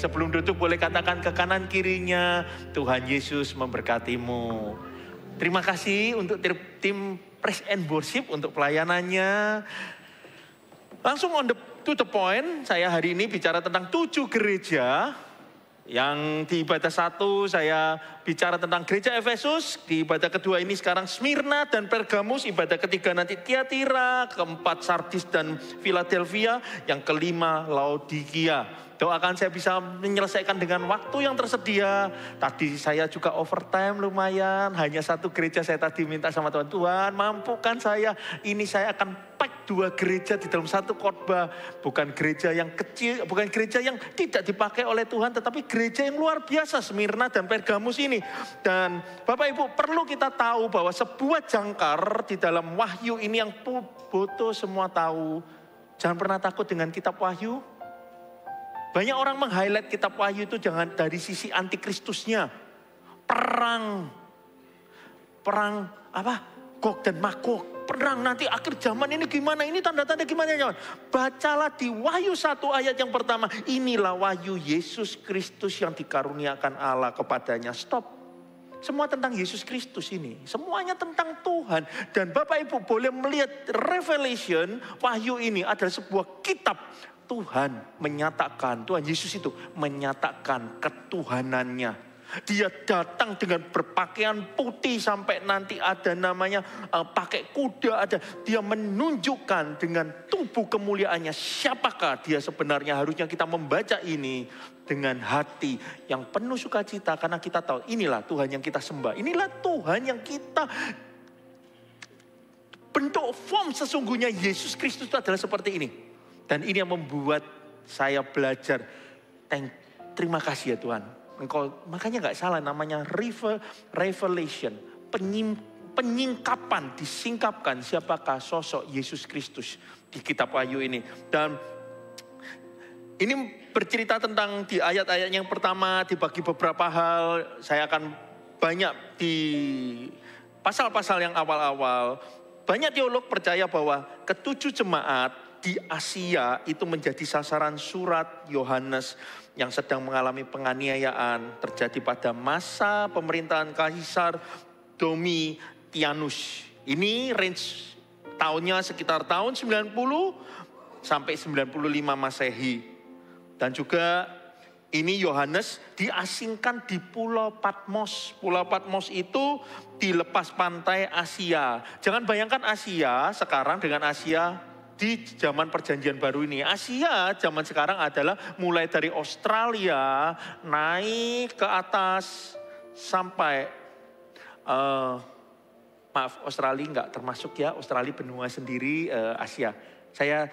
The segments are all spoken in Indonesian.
Sebelum duduk boleh katakan ke kanan kirinya, Tuhan Yesus memberkatimu. Terima kasih untuk tim Praise and Worship untuk pelayanannya. Langsung to the point, saya hari ini bicara tentang 7 gereja. Yang di ibadah 1 saya bicara tentang gereja Efesus, di ibadah kedua ini sekarang Smyrna dan Pergamus, ibadah ketiga nanti Tiatira, keempat Sardis dan Philadelphia, yang kelima Laodikia. Doakan saya bisa menyelesaikan dengan waktu yang tersedia. Tadi saya juga overtime lumayan, hanya 1 gereja saya tadi minta sama Tuhan, Tuhan mampukan saya, ini saya akan pack 2 gereja di dalam 1 khotbah. Bukan gereja yang kecil, bukan gereja yang tidak dipakai oleh Tuhan, tetapi gereja yang luar biasa, Smyrna dan Pergamus ini. Dan Bapak Ibu perlu kita tahu bahwa sebuah jangkar di dalam Wahyu ini yang bodoh semua tahu. Jangan pernah takut dengan kitab Wahyu. Banyak orang meng-highlight kitab Wahyu itu jangan dari sisi antikristusnya. Perang apa? Gog dan Magog. Perang nanti akhir zaman ini gimana? Ini tanda-tanda gimana? Bacalah di Wahyu 1 ayat yang pertama. Inilah wahyu Yesus Kristus yang dikaruniakan Allah kepadanya. Stop. Semua tentang Yesus Kristus ini. Semuanya tentang Tuhan. Dan Bapak Ibu boleh melihat Revelation, Wahyu ini adalah sebuah kitab. Tuhan menyatakan, Tuhan Yesus itu menyatakan ketuhanannya. Dia datang dengan berpakaian putih sampai nanti ada namanya pakai kuda ada. Dia menunjukkan dengan tubuh kemuliaannya siapakah dia sebenarnya. Harusnya kita membaca ini dengan hati yang penuh sukacita karena kita tahu inilah Tuhan yang kita sembah. Inilah Tuhan yang kita bentuk form sesungguhnya Yesus Kristus itu adalah seperti ini. Dan ini yang membuat saya belajar. Terima kasih ya Tuhan. Engkau makanya nggak salah namanya revelation, penyingkapan, disingkapkan siapakah sosok Yesus Kristus di kitab Wahyu ini. Dan ini bercerita tentang di ayat-ayat yang pertama dibagi beberapa hal. Saya akan banyak di pasal-pasal yang awal-awal. Banyak teolog percaya bahwa ketujuh jemaat di Asia itu menjadi sasaran surat Yohanes yang sedang mengalami penganiayaan terjadi pada masa pemerintahan Kaisar Domitianus. Ini range tahunnya sekitar tahun 90 sampai 95 Masehi. Dan juga ini Yohanes diasingkan di Pulau Patmos. Pulau Patmos itu di lepas pantai Asia. Jangan bayangkan Asia sekarang dengan Asia di zaman perjanjian baru ini. Asia zaman sekarang adalah mulai dari Australia naik ke atas sampai Australia enggak termasuk ya, Australia benua sendiri Asia. Saya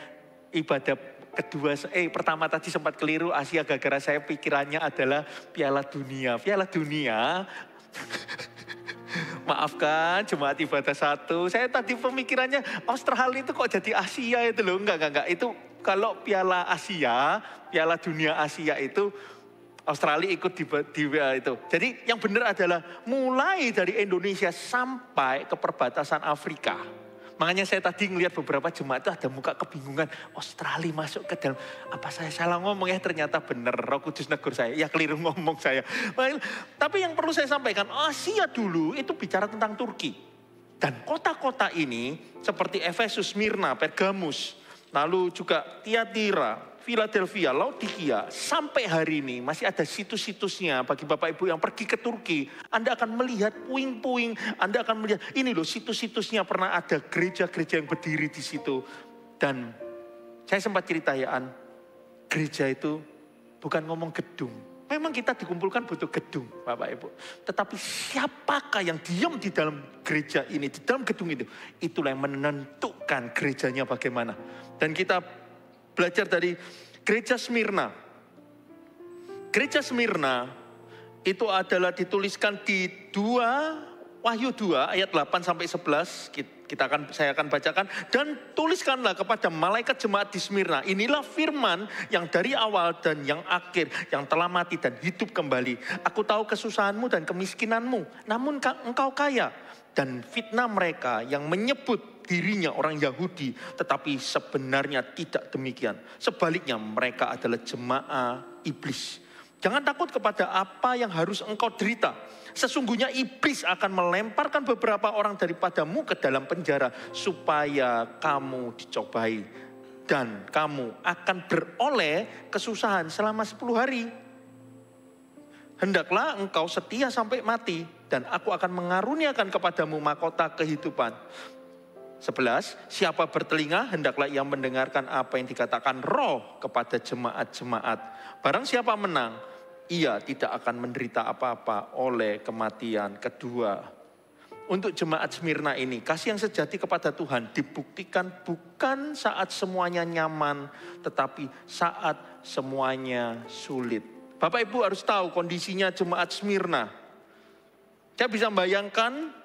ibadah kedua, pertama tadi sempat keliru Asia gara-gara saya pikirannya adalah Piala Dunia. Piala Dunia maafkan jemaat ibadah 1. Saya tadi pemikirannya Australia itu kok jadi Asia itu loh. Enggak. Itu kalau Piala Asia, Piala Dunia Asia itu Australia ikut di itu. Jadi yang benar adalah mulai dari Indonesia sampai ke perbatasan Afrika. Makanya saya tadi ngelihat beberapa jemaat itu ada muka kebingungan. Australia masuk ke dalam. Apa saya salah ngomong ya? Ternyata benar. Roh Kudus negur saya. Ya keliru ngomong saya. Tapi yang perlu saya sampaikan. Asia dulu itu bicara tentang Turki. Dan kota-kota ini seperti Efesus, Smyrna, Pergamus. Lalu juga Tiatira, Philadelphia, Laodikia. Sampai hari ini masih ada situs-situsnya bagi Bapak Ibu yang pergi ke Turki. Anda akan melihat puing-puing. Anda akan melihat ini loh situs-situsnya pernah ada gereja-gereja yang berdiri di situ. Dan saya sempat cerita ya gereja itu bukan ngomong gedung. Memang kita dikumpulkan butuh gedung Bapak Ibu. Tetapi siapakah yang diam di dalam gereja ini, di dalam gedung itu. Itulah yang menentukan gerejanya bagaimana. Dan kita belajar dari gereja Smyrna. Gereja Smyrna itu adalah dituliskan di Wahyu 2 ayat 8 sampai 11. Saya akan bacakan. Dan tuliskanlah kepada malaikat jemaat di Smyrna. Inilah firman yang dari awal dan yang akhir, yang telah mati dan hidup kembali. Aku tahu kesusahanmu dan kemiskinanmu, namun engkau kaya. Dan fitnah mereka yang menyebut dirinya orang Yahudi, tetapi sebenarnya tidak demikian. Sebaliknya mereka adalah jemaah iblis. Jangan takut kepada apa yang harus engkau derita. Sesungguhnya iblis akan melemparkan beberapa orang daripadamu ke dalam penjara supaya kamu dicobai. Dan kamu akan beroleh kesusahan selama 10 hari. Hendaklah engkau setia sampai mati dan aku akan mengaruniakan kepadamu mahkota kehidupan. 11, siapa bertelinga hendaklah ia mendengarkan apa yang dikatakan Roh kepada jemaat-jemaat. Barang siapa menang, ia tidak akan menderita apa-apa oleh kematian kedua. Untuk jemaat Smyrna ini, kasih yang sejati kepada Tuhan dibuktikan bukan saat semuanya nyaman, tetapi saat semuanya sulit. Bapak Ibu harus tahu kondisinya jemaat Smyrna. Saya bisa membayangkan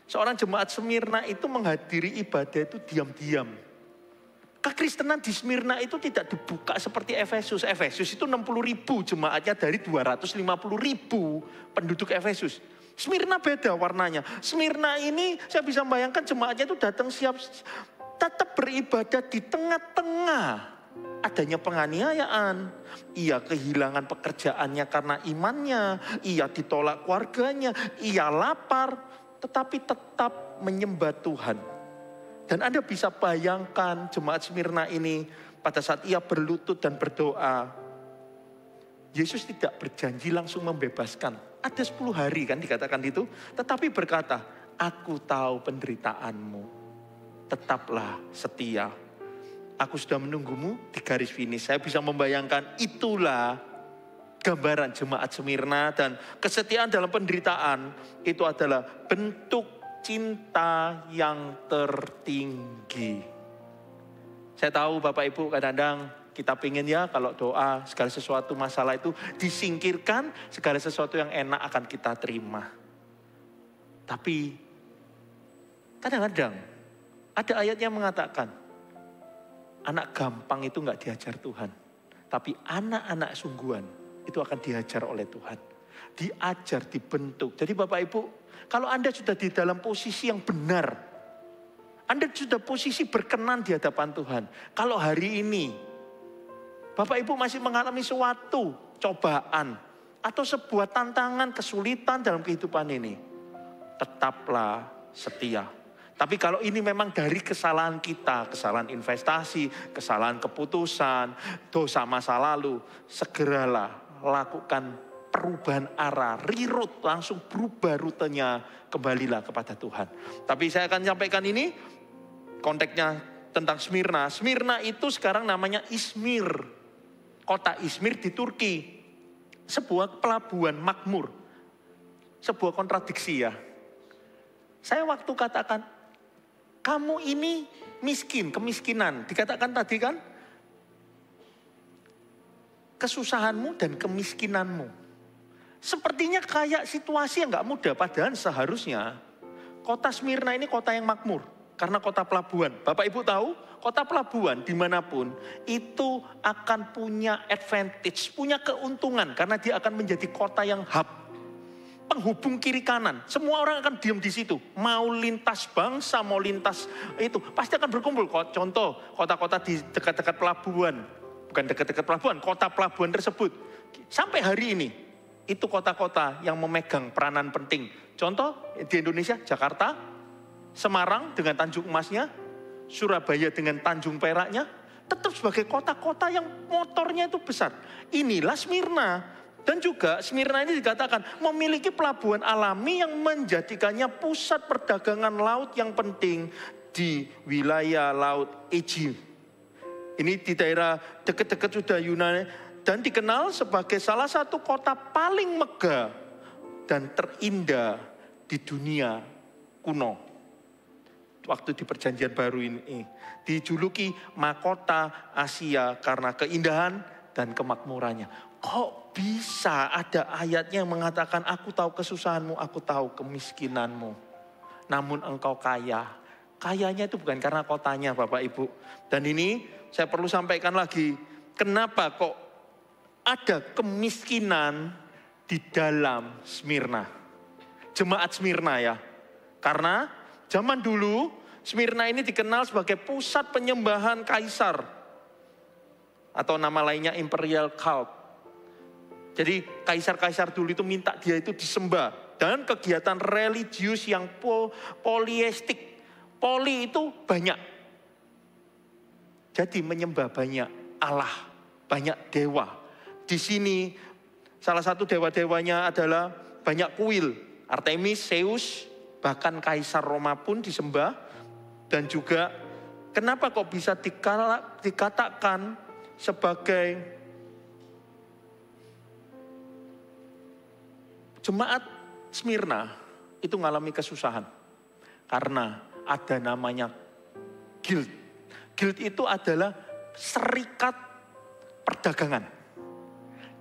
seorang jemaat Smyrna itu menghadiri ibadah itu diam-diam. Kekristenan di Smyrna itu tidak dibuka seperti Efesus. Efesus itu 60.000 jemaatnya dari 250.000 penduduk Efesus. Smyrna beda warnanya. Smyrna ini saya bisa membayangkan jemaatnya itu datang siap tetap beribadah di tengah-tengah adanya penganiayaan. Ia kehilangan pekerjaannya karena imannya. Ia ditolak keluarganya. Ia lapar. Tetapi tetap menyembah Tuhan. Dan Anda bisa bayangkan jemaat Smyrna ini pada saat ia berlutut dan berdoa. Yesus tidak berjanji langsung membebaskan. Ada 10 hari kan dikatakan itu. Tetapi berkata, aku tahu penderitaanmu. Tetaplah setia. Aku sudah menunggumu di garis finish. Saya bisa membayangkan itulah gambaran jemaat Smyrna dan kesetiaan dalam penderitaan itu adalah bentuk cinta yang tertinggi. Saya tahu Bapak Ibu kadang-kadang kita pengen ya kalau doa segala sesuatu masalah itu disingkirkan, segala sesuatu yang enak akan kita terima. Tapi kadang-kadang ada ayatnya mengatakan anak gampang itu nggak diajar Tuhan, tapi anak-anak sungguhan itu akan diajar oleh Tuhan. Diajar, dibentuk. Jadi Bapak Ibu, kalau Anda sudah di dalam posisi yang benar, Anda sudah posisi berkenan di hadapan Tuhan. Kalau hari ini, Bapak Ibu masih mengalami suatu cobaan, atau sebuah tantangan, kesulitan dalam kehidupan ini, tetaplah setia. Tapi kalau ini memang dari kesalahan kita, kesalahan investasi, kesalahan keputusan, dosa masa lalu, segeralah lakukan perubahan arah, reroute, langsung berubah rutenya, kembalilah kepada Tuhan. Tapi saya akan sampaikan ini, konteksnya tentang Smyrna. Smyrna itu sekarang namanya Izmir. Kota Izmir di Turki. Sebuah pelabuhan makmur. Sebuah kontradiksi ya. Saya waktu katakan, kamu ini miskin, kemiskinan. Dikatakan tadi kan, kesusahanmu dan kemiskinanmu. Sepertinya kayak situasi yang gak mudah. Padahal seharusnya kota Smyrna ini kota yang makmur. Karena kota pelabuhan. Bapak Ibu tahu kota pelabuhan dimanapun itu akan punya advantage. Punya keuntungan. Karena dia akan menjadi kota yang hub. Penghubung kiri kanan. Semua orang akan diam di situ. Mau lintas bangsa, mau lintas itu. Pasti akan berkumpul. Contoh kota-kota di dekat-dekat pelabuhan. Bukan dekat-dekat pelabuhan, kota pelabuhan tersebut. Sampai hari ini, itu kota-kota yang memegang peranan penting. Contoh di Indonesia, Jakarta, Semarang dengan Tanjung Emasnya, Surabaya dengan Tanjung Peraknya, tetap sebagai kota-kota yang motornya itu besar. Inilah Smyrna. Dan juga Smyrna ini dikatakan memiliki pelabuhan alami yang menjadikannya pusat perdagangan laut yang penting di wilayah Laut Egea. Ini di daerah dekat-dekat sudah Yunani dan dikenal sebagai salah satu kota paling megah dan terindah di dunia kuno. Waktu di Perjanjian Baru ini dijuluki mahkota Asia karena keindahan dan kemakmurannya. Kok bisa ada ayatnya yang mengatakan aku tahu kesusahanmu, aku tahu kemiskinanmu. Namun engkau kaya. Kayanya itu bukan karena kotanya Bapak Ibu. Dan ini saya perlu sampaikan lagi. Kenapa kok ada kemiskinan di dalam Smyrna? Jemaat Smyrna ya. Karena zaman dulu Smyrna ini dikenal sebagai pusat penyembahan kaisar. Atau nama lainnya imperial cult. Jadi kaisar-kaisar dulu itu minta dia itu disembah. Dan kegiatan religius yang poliistik. Poli itu banyak. Jadi menyembah banyak Allah, banyak dewa. Di sini salah satu dewa-dewanya adalah banyak kuil. Artemis, Zeus, bahkan kaisar Roma pun disembah. Dan juga kenapa kok bisa dikatakan sebagai jemaat Smyrna itu mengalami kesusahan. Karena ada namanya guild. Guild itu adalah serikat perdagangan.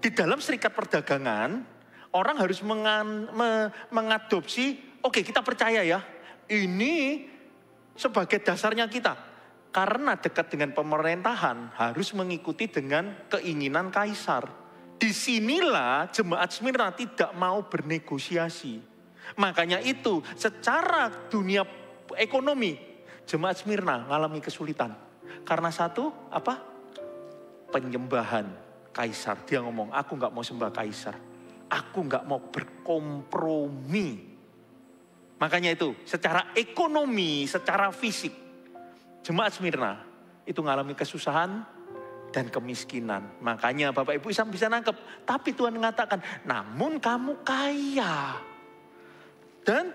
Di dalam serikat perdagangan, orang harus mengadopsi, oke, kita percaya ya, ini sebagai dasarnya kita. Karena dekat dengan pemerintahan harus mengikuti dengan keinginan kaisar. Disinilah jemaat Smyrna tidak mau bernegosiasi. Makanya itu secara dunia ekonomi jemaat Smyrna mengalami kesulitan. Karena satu apa? Penyembahan kaisar. Dia ngomong, aku gak mau sembah kaisar. Aku gak mau berkompromi. Makanya itu secara ekonomi, secara fisik jemaat Smyrna itu mengalami kesusahan dan kemiskinan. Makanya Bapak Ibu bisa nangkep. Tapi Tuhan mengatakan, namun kamu kaya. Dan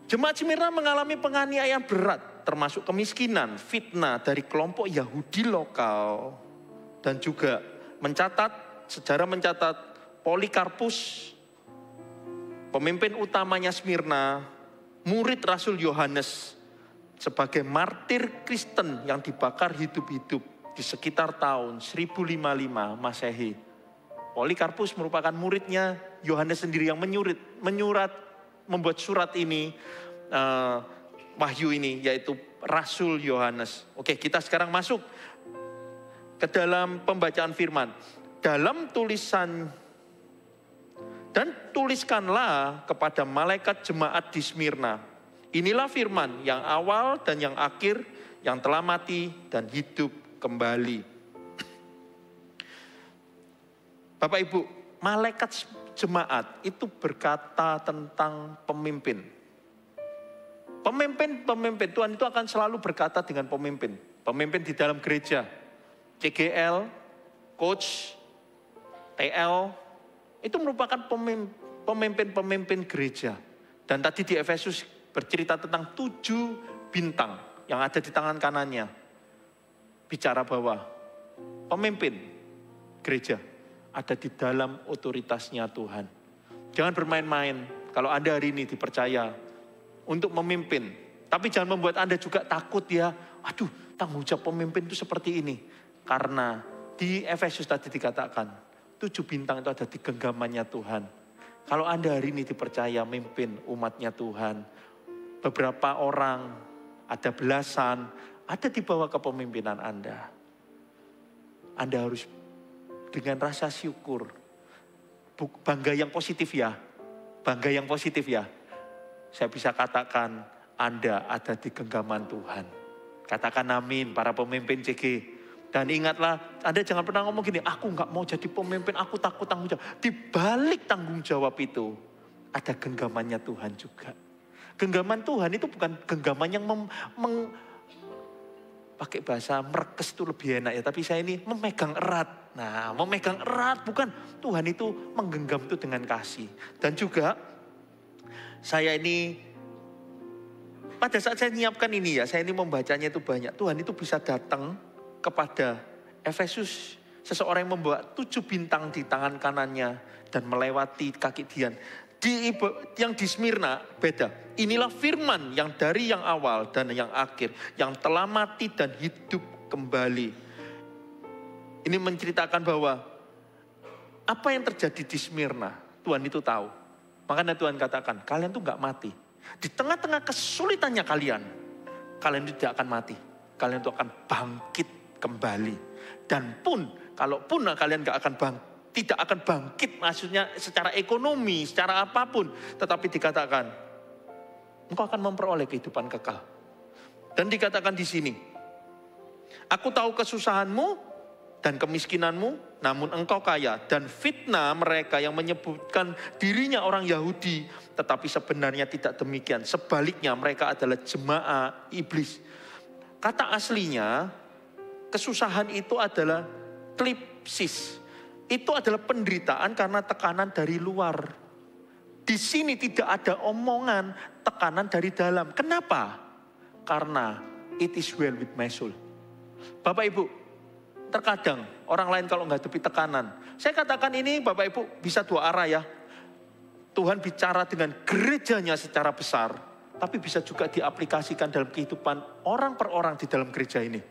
jemaat Smyrna mengalami penganiayaan berat. Termasuk kemiskinan, fitnah dari kelompok Yahudi lokal. Dan juga sejarah mencatat Polikarpus, pemimpin utamanya Smyrna, murid Rasul Yohanes, sebagai martir Kristen yang dibakar hidup-hidup di sekitar tahun 1055 Masehi. Polikarpus merupakan muridnya Yohanes sendiri yang membuat surat ini, wahyu ini, yaitu Rasul Yohanes. Oke, kita sekarang masuk ke dalam pembacaan firman. Dalam tulisan, dan tuliskanlah kepada malaikat jemaat di Smyrna. Inilah firman yang awal dan yang akhir, yang telah mati dan hidup kembali. Bapak Ibu, malaikat jemaat itu berkata tentang pemimpin. Pemimpin Tuhan itu akan selalu berkata dengan pemimpin. Pemimpin di dalam gereja, CGL, coach, TL, itu merupakan pemimpin gereja. Dan tadi di Efesus bercerita tentang 7 bintang yang ada di tangan kanannya. Bicara bahwa pemimpin gereja ada di dalam otoritasnya Tuhan. Jangan bermain-main kalau Anda hari ini dipercaya untuk memimpin. Tapi jangan membuat Anda juga takut ya. Aduh, tanggung jawab pemimpin itu seperti ini. Karena di Efesus tadi dikatakan 7 bintang itu ada di genggamannya Tuhan. Kalau Anda hari ini dipercaya memimpin umatnya Tuhan, beberapa orang, ada belasan, ada di bawah kepemimpinan Anda. Anda harus dengan rasa syukur. Bangga yang positif ya. Bangga yang positif ya. Saya bisa katakan Anda ada di genggaman Tuhan. Katakan amin para pemimpin CG. Dan ingatlah, Anda jangan pernah ngomong gini, aku gak mau jadi pemimpin, aku takut tanggung jawab. Di balik tanggung jawab itu, ada genggamannya Tuhan juga. Genggaman Tuhan itu bukan genggaman yang pakai bahasa merekes itu lebih enak ya. Tapi saya ini memegang erat. Nah, memegang erat bukan. Tuhan itu menggenggam itu dengan kasih. Dan juga saya ini, pada saat saya menyiapkan ini ya, saya ini membacanya itu banyak. Tuhan itu bisa datang kepada Efesus. Seseorang yang membawa 7 bintang di tangan kanannya dan melewati kaki Dian. Yang di Smyrna beda. Inilah firman yang dari yang awal dan yang akhir, yang telah mati dan hidup kembali. Ini menceritakan bahwa apa yang terjadi di Smyrna, Tuhan itu tahu. Makanya Tuhan katakan, kalian tuh gak mati. Di tengah-tengah kesulitannya kalian itu tidak akan mati. Kalian itu akan bangkit kembali. Dan kalaupun kalian gak akan bangkit, tidak akan bangkit, maksudnya secara ekonomi, secara apapun. Tetapi dikatakan, engkau akan memperoleh kehidupan kekal. Dan dikatakan di sini, aku tahu kesusahanmu dan kemiskinanmu, namun engkau kaya. Dan fitnah mereka yang menyebutkan dirinya orang Yahudi, tetapi sebenarnya tidak demikian. Sebaliknya mereka adalah jemaah iblis. Kata aslinya, kesusahan itu adalah klipsis. Itu adalah penderitaan karena tekanan dari luar. Di sini tidak ada omongan tekanan dari dalam. Kenapa? Karena it is well with my soul. Bapak Ibu, terkadang orang lain kalau menghadapi tekanan. Saya katakan ini Bapak Ibu bisa dua arah ya. Tuhan bicara dengan gerejanya secara besar. Tapi bisa juga diaplikasikan dalam kehidupan orang per orang di dalam gereja ini.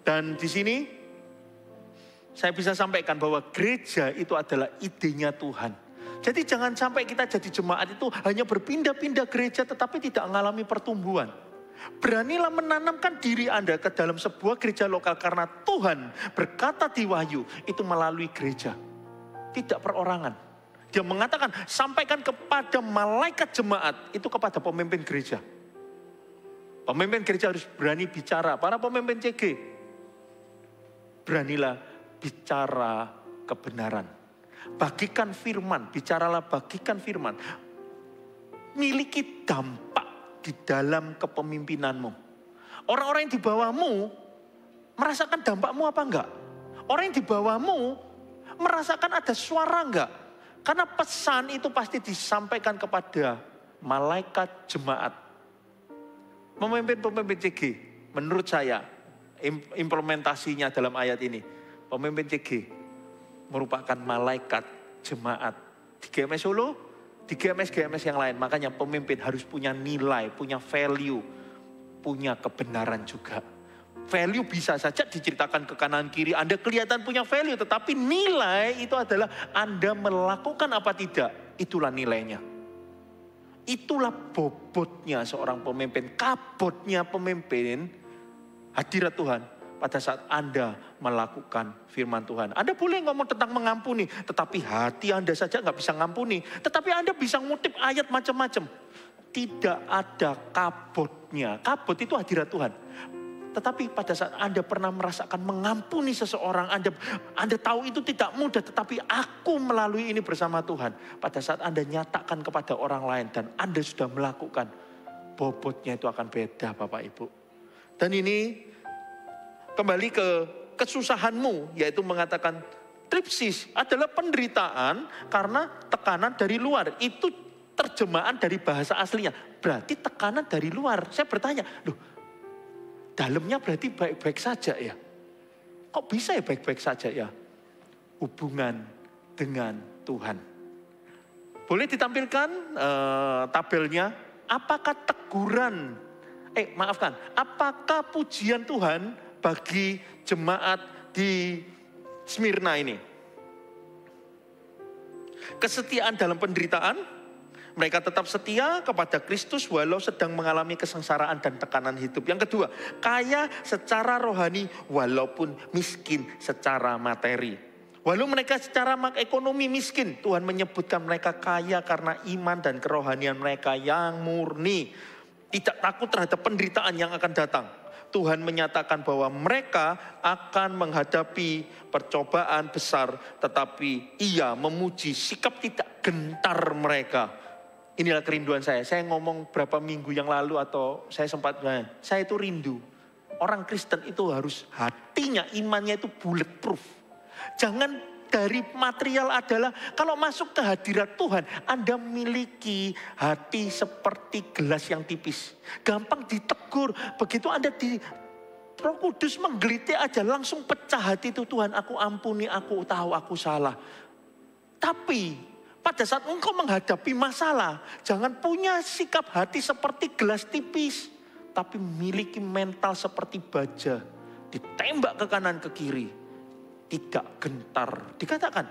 Dan di sini saya bisa sampaikan bahwa gereja itu adalah idenya Tuhan. Jadi jangan sampai kita jadi jemaat itu hanya berpindah-pindah gereja tetapi tidak mengalami pertumbuhan. Beranilah menanamkan diri Anda ke dalam sebuah gereja lokal karena Tuhan berkata di Wahyu itu melalui gereja. Tidak perorangan. Dia mengatakan sampaikan kepada malaikat jemaat itu kepada pemimpin gereja. Pemimpin gereja harus berani bicara. Para pemimpin CG, beranilah bicara kebenaran. Bagikan firman, bicaralah bagikan firman. Miliki dampak di dalam kepemimpinanmu. Orang-orang yang di bawahmu merasakan dampakmu apa enggak? Orang yang di bawahmu merasakan ada suara enggak? Karena pesan itu pasti disampaikan kepada malaikat jemaat. Pemimpin-pemimpin CG, menurut saya implementasinya dalam ayat ini. Pemimpin CG merupakan malaikat jemaat. Di GMS Solo, di GMS yang lain. Makanya pemimpin harus punya nilai, punya value, punya kebenaran juga. Value bisa saja diceritakan ke kanan kiri. Anda kelihatan punya value, tetapi nilai itu adalah Anda melakukan apa tidak. Itulah nilainya. Itulah bobotnya seorang pemimpin. Kabotnya pemimpin, hadirat Tuhan. Pada saat Anda melakukan firman Tuhan. Anda boleh ngomong tentang mengampuni. Tetapi hati Anda saja nggak bisa ngampuni. Tetapi Anda bisa ngutip ayat macam-macam. Tidak ada kabotnya. Kabot itu hadirat Tuhan. Tetapi pada saat Anda pernah merasakan mengampuni seseorang. Anda tahu itu tidak mudah. Tetapi aku melalui ini bersama Tuhan. Pada saat Anda nyatakan kepada orang lain. Dan Anda sudah melakukan. Bobotnya itu akan beda Bapak Ibu. Dan ini kembali ke kesusahanmu, yaitu mengatakan tripsis adalah penderitaan karena tekanan dari luar. Itu terjemahan dari bahasa aslinya. Berarti tekanan dari luar. Saya bertanya, loh, dalamnya berarti baik-baik saja ya? Kok bisa ya baik-baik saja ya? Hubungan dengan Tuhan. Boleh ditampilkan tabelnya? Apakah teguran, apakah pujian Tuhan bagi jemaat di Smyrna ini? Kesetiaan dalam penderitaan, mereka tetap setia kepada Kristus walau sedang mengalami kesengsaraan dan tekanan hidup. Yang kedua, kaya secara rohani walaupun miskin secara materi. Walau mereka secara ekonomi miskin, Tuhan menyebutkan mereka kaya karena iman dan kerohanian mereka yang murni. Tidak takut terhadap penderitaan yang akan datang. Tuhan menyatakan bahwa mereka akan menghadapi percobaan besar. Tetapi ia memuji sikap tidak gentar mereka. Inilah kerinduan saya. Saya ngomong berapa minggu yang lalu atau saya itu rindu. Orang Kristen itu harus hatinya, imannya itu bulletproof. Jangan dari material adalah kalau masuk ke hadirat Tuhan, Anda miliki hati seperti gelas yang tipis. Gampang ditegur, begitu Anda di Roh Kudus menggelitik aja langsung pecah hati itu. Tuhan aku ampuni, aku tahu aku salah. Tapi pada saat engkau menghadapi masalah, jangan punya sikap hati seperti gelas tipis. Tapi miliki mental seperti baja, ditembak ke kanan ke kiri. Tidak gentar. Dikatakan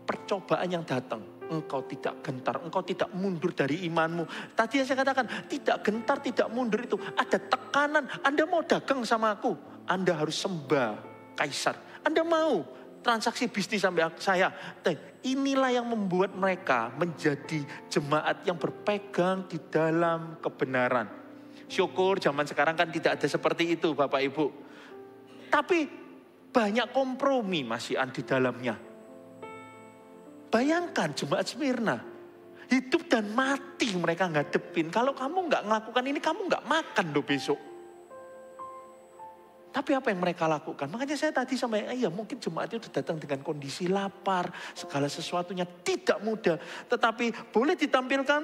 percobaan yang datang, engkau tidak gentar, engkau tidak mundur dari imanmu. Tadi yang saya katakan, tidak gentar, tidak mundur itu. Ada tekanan, Anda mau dagang sama aku, Anda harus sembah kaisar. Anda mau transaksi bisnis sampai saya. Inilah yang membuat mereka menjadi jemaat yang berpegang di dalam kebenaran. Syukur zaman sekarang kan tidak ada seperti itu Bapak Ibu. Tapi Banyak kompromi masih di dalamnya. Bayangkan jemaat Smyrna. Hidup dan mati mereka ngadepin. Kalau kamu nggak melakukan ini, kamu nggak makan loh besok. Tapi apa yang mereka lakukan? Makanya saya tadi sampai, ya mungkin jemaat itu datang dengan kondisi lapar. Segala sesuatunya tidak mudah. Tetapi boleh ditampilkan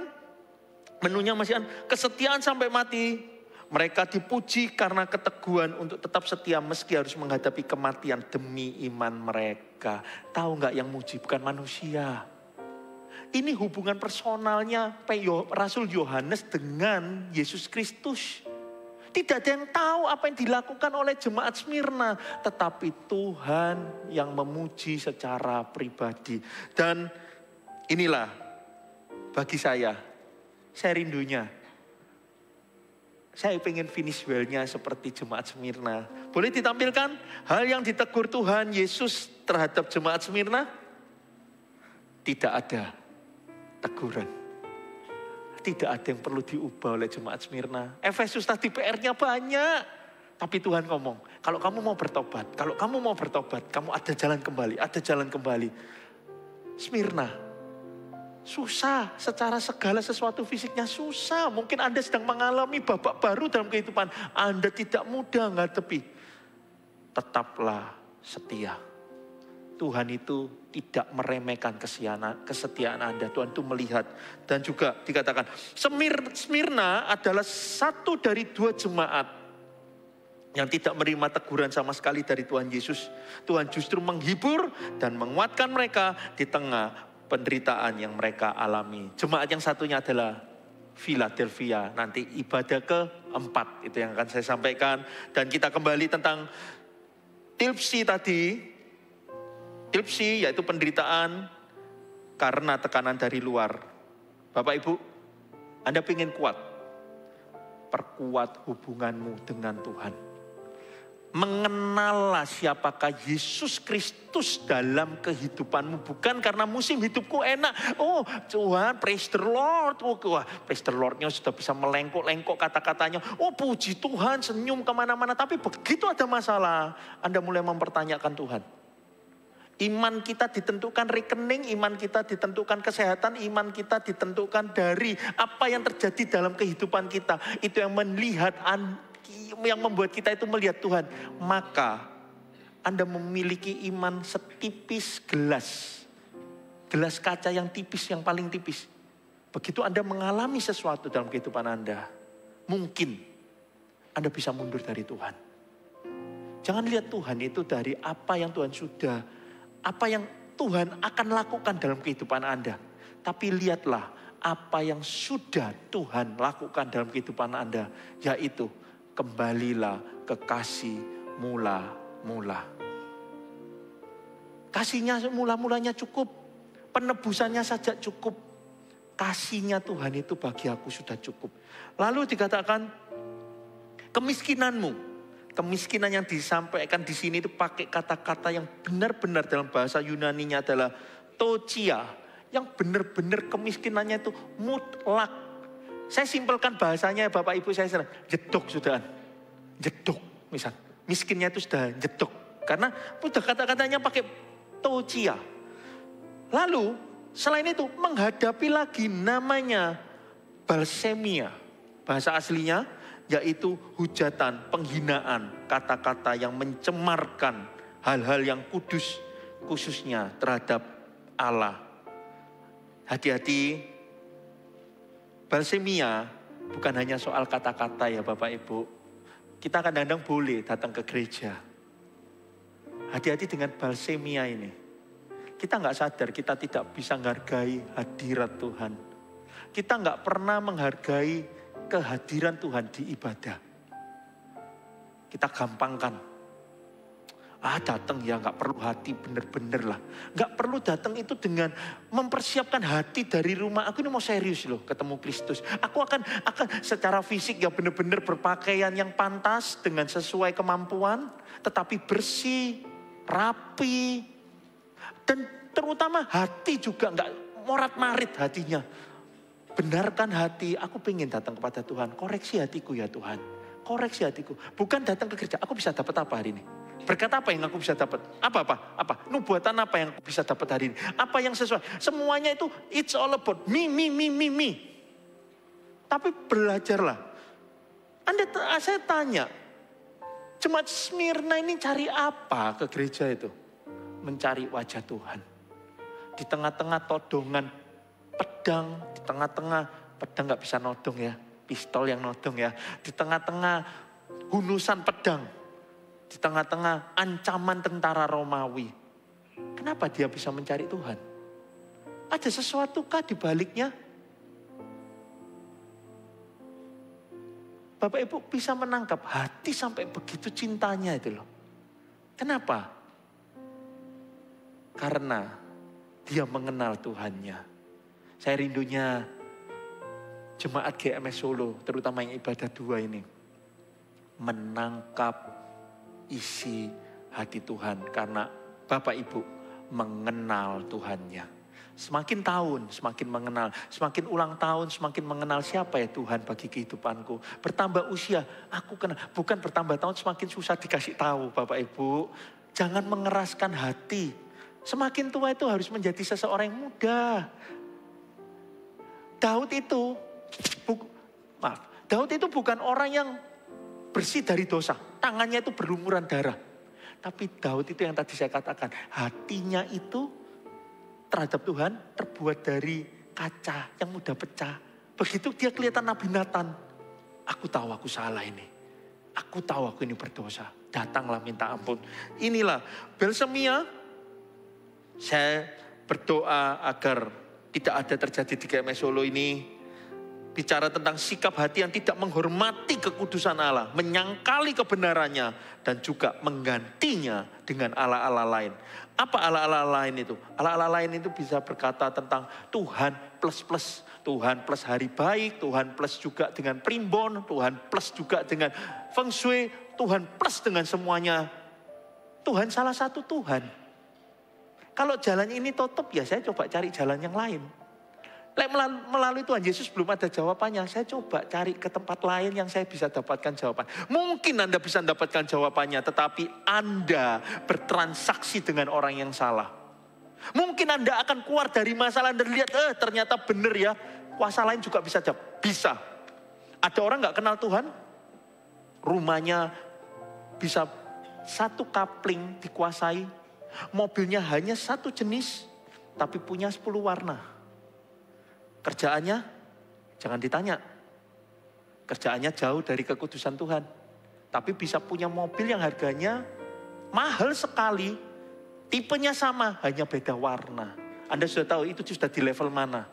menunya masih kesetiaan sampai mati. Mereka dipuji karena keteguhan untuk tetap setia meski harus menghadapi kematian demi iman mereka. Tahu nggak yang muji bukan manusia. Ini hubungan personalnya Rasul Yohanes dengan Yesus Kristus. Tidak ada yang tahu apa yang dilakukan oleh jemaat Smyrna. Tetapi Tuhan yang memuji secara pribadi. Dan inilah bagi saya rindunya. Saya pengen finish well-nya seperti jemaat Smyrna. Boleh ditampilkan hal yang ditegur Tuhan Yesus terhadap jemaat Smyrna? Tidak ada teguran. Tidak ada yang perlu diubah oleh jemaat Smyrna. Efesus tadi PR-nya banyak. Tapi Tuhan ngomong, kalau kamu mau bertobat, kamu ada jalan kembali, Smyrna. Susah, secara segala sesuatu fisiknya susah. Mungkin Anda sedang mengalami babak baru dalam kehidupan. Anda tidak mudah ngadepi. Tetaplah setia. Tuhan itu tidak meremehkan kesetiaan Anda. Tuhan itu melihat. Dan juga dikatakan, Smyrna adalah satu dari 2 jemaat yang tidak menerima teguran sama sekali dari Tuhan Yesus. Tuhan justru menghibur dan menguatkan mereka di tengah penderitaan yang mereka alami. Jemaat yang satunya adalah Philadelphia. Nanti ibadah ke-4 itu yang akan saya sampaikan. Dan kita kembali tentang tilpsi tadi. Tilpsi yaitu penderitaan karena tekanan dari luar. Bapak Ibu, Anda ingin kuat. Perkuat hubunganmu dengan Tuhan. Mengenallah siapakah Yesus Kristus dalam kehidupanmu. Bukan karena musim hidupku enak. Oh Tuhan, praise the Lord. Oh, praise the Lord-nya sudah bisa melengkok-lengkok kata-katanya. Oh puji Tuhan, senyum kemana-mana. Tapi begitu ada masalah, Anda mulai mempertanyakan Tuhan. Iman kita ditentukan rekening, iman kita ditentukan kesehatan, iman kita ditentukan dari apa yang terjadi dalam kehidupan kita. Itu yang yang membuat kita itu melihat Tuhan. Maka Anda memiliki iman setipis gelas. Gelas kaca yang tipis, yang paling tipis. Begitu Anda mengalami sesuatu dalam kehidupan Anda, mungkin Anda bisa mundur dari Tuhan. Jangan lihat Tuhan itu dari apa yang Tuhan sudah, apa yang Tuhan akan lakukan dalam kehidupan Anda. Tapi lihatlah apa yang sudah Tuhan lakukan dalam kehidupan Anda. Yaitu kembalilah ke kasih mula-mula. Kasihnya mula-mulanya cukup. Penebusannya saja cukup. Kasihnya Tuhan itu bagi aku sudah cukup. Lalu dikatakan kemiskinanmu. Kemiskinan yang disampaikan di sini itu pakai kata-kata yang benar-benar dalam bahasa Yunaninya adalah tochia. Yang benar-benar kemiskinannya itu mutlak. Saya simpelkan bahasanya Bapak Ibu saya sedang jedok sudah. Jedok misal. Miskinnya itu sudah jedok. Karena udah kata-katanya pakai tochia. Lalu selain itu menghadapi lagi namanya balsemia. Bahasa aslinya yaitu hujatan, penghinaan, kata-kata yang mencemarkan hal-hal yang kudus, khususnya terhadap Allah. Hati-hati, balsemia bukan hanya soal kata-kata ya Bapak Ibu. Kita kadang-kadang boleh datang ke gereja. Hati-hati dengan balsemia ini. Kita nggak sadar kita tidak bisa menghargai hadirat Tuhan. Kita nggak pernah menghargai kehadiran Tuhan di ibadah. Kita gampangkan. Datang ya gak perlu hati bener-bener lah. Gak perlu datang itu dengan mempersiapkan hati dari rumah. Aku ini mau serius loh ketemu Kristus. Aku akan secara fisik ya bener-bener berpakaian yang pantas dengan sesuai kemampuan. Tetapi bersih, rapi. Dan terutama hati juga gak morat-marit hatinya. Benarkan hati, aku pengen datang kepada Tuhan. Koreksi hatiku ya Tuhan. Koreksi hatiku. Bukan datang ke gereja, aku bisa dapat apa hari ini? Berkat apa yang aku bisa dapat? Apa? Nubuatan apa yang aku bisa dapat hari ini? Apa yang sesuai? Semuanya itu it's all about me. Tapi belajarlah. Saya tanya, jemaat Smyrna ini cari apa ke gereja itu? Mencari wajah Tuhan. Di tengah-tengah todongan pedang, di tengah-tengah pedang gak bisa nodong ya, pistol yang nodong ya. Di tengah-tengah hunusan pedang, di tengah-tengah ancaman tentara Romawi. Kenapa dia bisa mencari Tuhan? Ada sesuatu kah di baliknya? Bapak Ibu bisa menangkap hati sampai begitu cintanya itu loh. Kenapa? Karena dia mengenal Tuhannya. Saya rindunya jemaat GMS Solo, terutama yang ibadah 2 ini, menangkap isi hati Tuhan. Karena Bapak Ibu mengenal Tuhannya. Semakin tahun, semakin mengenal. Semakin ulang tahun, semakin mengenal siapa ya Tuhan bagi kehidupanku. Bertambah usia, aku kenal. Bukan bertambah tahun semakin susah dikasih tahu Bapak Ibu. Jangan mengeraskan hati. Semakin tua itu harus menjadi seseorang yang muda. Daud itu bukan orang yang bersih dari dosa. Tangannya itu berlumuran darah. Tapi Daud itu yang tadi saya katakan, hatinya itu terhadap Tuhan terbuat dari kaca yang mudah pecah. Begitu dia kelihatan Nabi Nathan, aku tahu aku salah ini. Aku tahu aku ini berdosa. Datanglah minta ampun. Inilah Belsemia. Saya berdoa agar tidak ada terjadi di GMS Solo ini. Bicara tentang sikap hati yang tidak menghormati kekudusan Allah. Menyangkali kebenarannya. Dan juga menggantinya dengan ala-ala lain. Apa ala-ala lain itu? Ala-ala lain itu bisa berkata tentang Tuhan plus. Tuhan plus hari baik. Tuhan plus juga dengan primbon. Tuhan plus juga dengan feng shui. Tuhan plus dengan semuanya. Tuhan salah satu Tuhan. Kalau jalan ini tutup ya saya coba cari jalan yang lain. Melalui Tuhan Yesus belum ada jawabannya. Saya coba cari ke tempat lain yang saya bisa dapatkan jawaban. Mungkin Anda bisa mendapatkan jawabannya. Tetapi Anda bertransaksi dengan orang yang salah. Mungkin Anda akan keluar dari masalah dan lihat ternyata benar ya. Kuasa lain juga bisa jawab. Bisa. Ada orang gak kenal Tuhan. Rumahnya bisa satu kapling dikuasai. Mobilnya hanya satu jenis. Tapi punya 10 warna. Kerjaannya, jangan ditanya. Kerjaannya jauh dari kekudusan Tuhan. Tapi bisa punya mobil yang harganya mahal sekali. Tipenya sama, hanya beda warna. Anda sudah tahu itu sudah di level mana.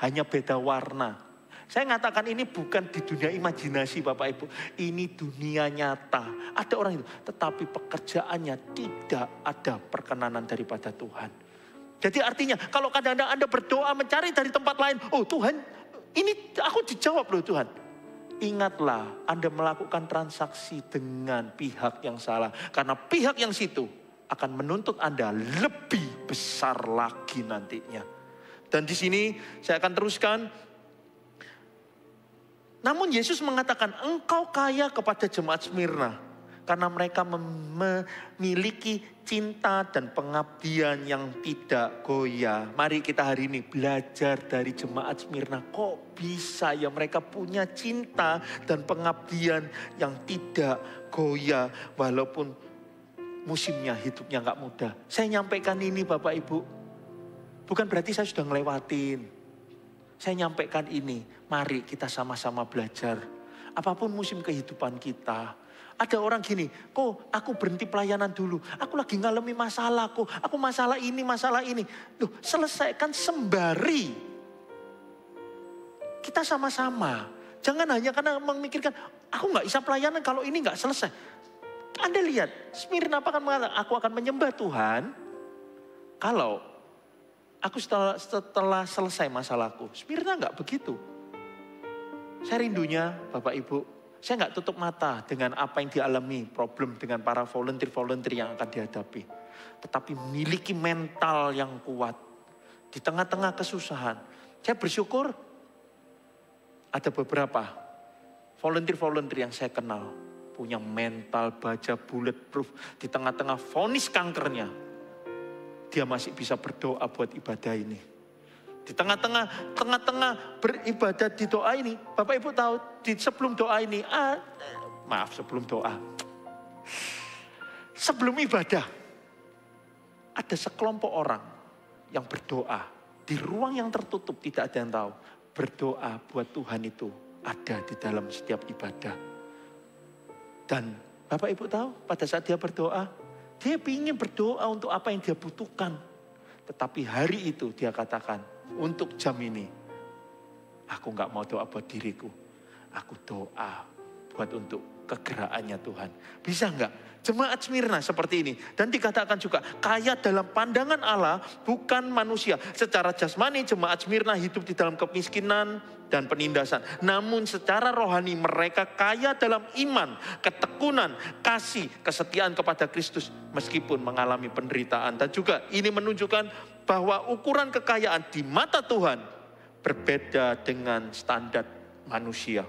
Hanya beda warna. Saya ngatakan ini bukan di dunia imajinasi Bapak Ibu. Ini dunia nyata. Ada orang itu, tetapi pekerjaannya tidak ada perkenanan daripada Tuhan. Jadi artinya kalau kadang-kadang Anda berdoa mencari dari tempat lain. Oh Tuhan, ini aku dijawab loh Tuhan. Ingatlah Anda melakukan transaksi dengan pihak yang salah. Karena pihak yang situ akan menuntut Anda lebih besar lagi nantinya. Dan di sini saya akan teruskan. Namun Yesus mengatakan engkau kaya kepada jemaat Smyrna. Karena mereka memiliki cinta dan pengabdian yang tidak goyah. Mari kita hari ini belajar dari jemaat Smyrna. Kok bisa ya mereka punya cinta dan pengabdian yang tidak goyah. Walaupun musimnya hidupnya gak mudah. Saya nyampaikan ini Bapak Ibu. Bukan berarti saya sudah ngelewatin. Saya nyampaikan ini. Mari kita sama-sama belajar. Apapun musim kehidupan kita. Ada orang gini, kok aku berhenti pelayanan dulu. Aku lagi ngalami masalah kok. Aku masalah ini. Loh, selesaikan sembari. Kita sama-sama. Jangan hanya karena memikirkan, aku gak bisa pelayanan kalau ini gak selesai. Anda lihat, Smyrna akan mengatakan, aku akan menyembah Tuhan. Kalau aku setelah selesai masalahku. Smyrna gak begitu. Saya rindunya Bapak Ibu. Saya nggak tutup mata dengan apa yang dialami, problem dengan para volunteer yang akan dihadapi. Tetapi miliki mental yang kuat. Di tengah-tengah kesusahan. Saya bersyukur ada beberapa volunteer yang saya kenal. punya mental baja bulletproof di tengah-tengah vonis kankernya. Dia masih bisa berdoa buat ibadah ini. Di tengah-tengah beribadah di doa ini, Bapak Ibu tahu sebelum doa ini, sebelum ibadah, ada sekelompok orang yang berdoa di ruang yang tertutup, tidak ada yang tahu. Berdoa buat Tuhan itu ada di dalam setiap ibadah. Dan Bapak Ibu tahu pada saat dia berdoa, dia ingin berdoa untuk apa yang dia butuhkan. Tetapi hari itu dia katakan, untuk jam ini, aku gak mau doa buat diriku. Aku doa buat untuk kegerakannya Tuhan. Bisa gak? Jemaat Smyrna seperti ini. Dan dikatakan juga, kaya dalam pandangan Allah, bukan manusia. Secara jasmani, jemaat Smyrna hidup di dalam kemiskinan dan penindasan. Namun secara rohani mereka kaya dalam iman, ketekunan, kasih, kesetiaan kepada Kristus. Meskipun mengalami penderitaan. Dan juga ini menunjukkan bahwa ukuran kekayaan di mata Tuhan berbeda dengan standar manusia.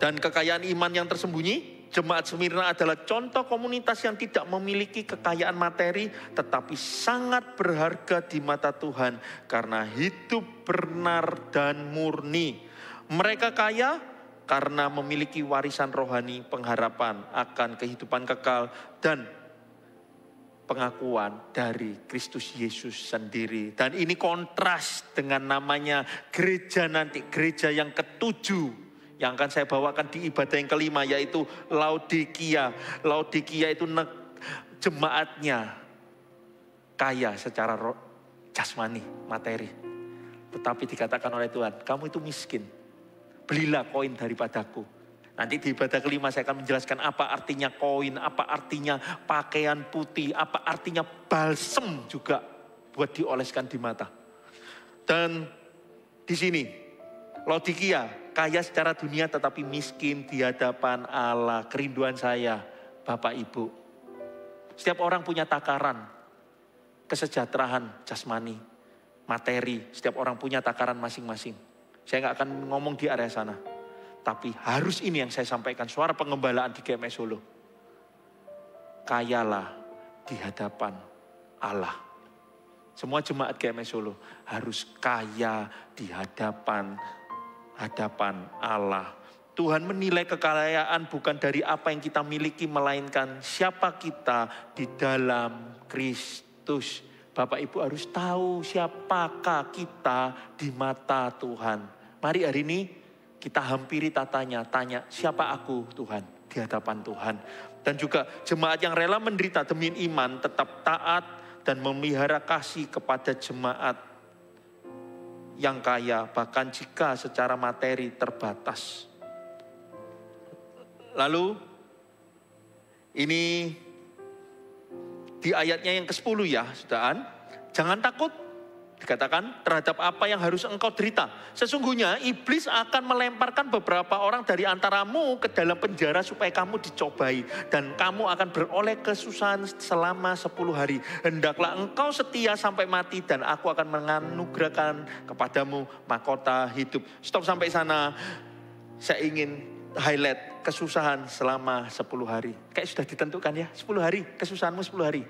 Dan kekayaan iman yang tersembunyi, jemaat Smyrna adalah contoh komunitas yang tidak memiliki kekayaan materi, tetapi sangat berharga di mata Tuhan karena hidup benar dan murni. Mereka kaya karena memiliki warisan rohani, pengharapan akan kehidupan kekal, dan pengakuan dari Kristus Yesus sendiri. Dan ini kontras dengan namanya gereja nanti, gereja yang ketujuh yang akan saya bawakan di ibadah yang kelima, yaitu Laodikia. Laodikia itu jemaatnya kaya secara jasmani, materi. Tetapi dikatakan oleh Tuhan, kamu itu miskin. Belilah koin daripadaku. Nanti di ibadah kelima saya akan menjelaskan apa artinya koin, apa artinya pakaian putih, apa artinya balsem juga buat dioleskan di mata. Dan di sini, Laodikia kaya secara dunia tetapi miskin di hadapan Allah. Kerinduan saya, Bapak Ibu. Setiap orang punya takaran kesejahteraan jasmani, materi. Setiap orang punya takaran masing-masing. Saya nggak akan ngomong di area sana. Tapi harus ini yang saya sampaikan, suara pengembalaan di GMS Solo. Kayalah di hadapan Allah. Semua jemaat GMS Solo harus kaya di hadapan Allah. Tuhan menilai kekayaan bukan dari apa yang kita miliki, melainkan siapa kita di dalam Kristus. Bapak Ibu harus tahu siapakah kita di mata Tuhan. Mari hari ini kita hampiri tanya siapa aku Tuhan di hadapan Tuhan. Dan juga jemaat yang rela menderita demi iman tetap taat dan memelihara kasih kepada jemaat yang kaya, bahkan jika secara materi terbatas. Lalu ini di ayatnya yang ke-10 ya, saudara. Jangan takut, dikatakan terhadap apa yang harus engkau derita. Sesungguhnya iblis akan melemparkan beberapa orang dari antaramu ke dalam penjara supaya kamu dicobai. Dan kamu akan beroleh kesusahan selama 10 hari. Hendaklah engkau setia sampai mati dan aku akan menganugerahkan kepadamu mahkota hidup. Stop sampai sana. Saya ingin highlight kesusahan selama 10 hari. Kayak sudah ditentukan ya, 10 hari, kesusahanmu 10 hari.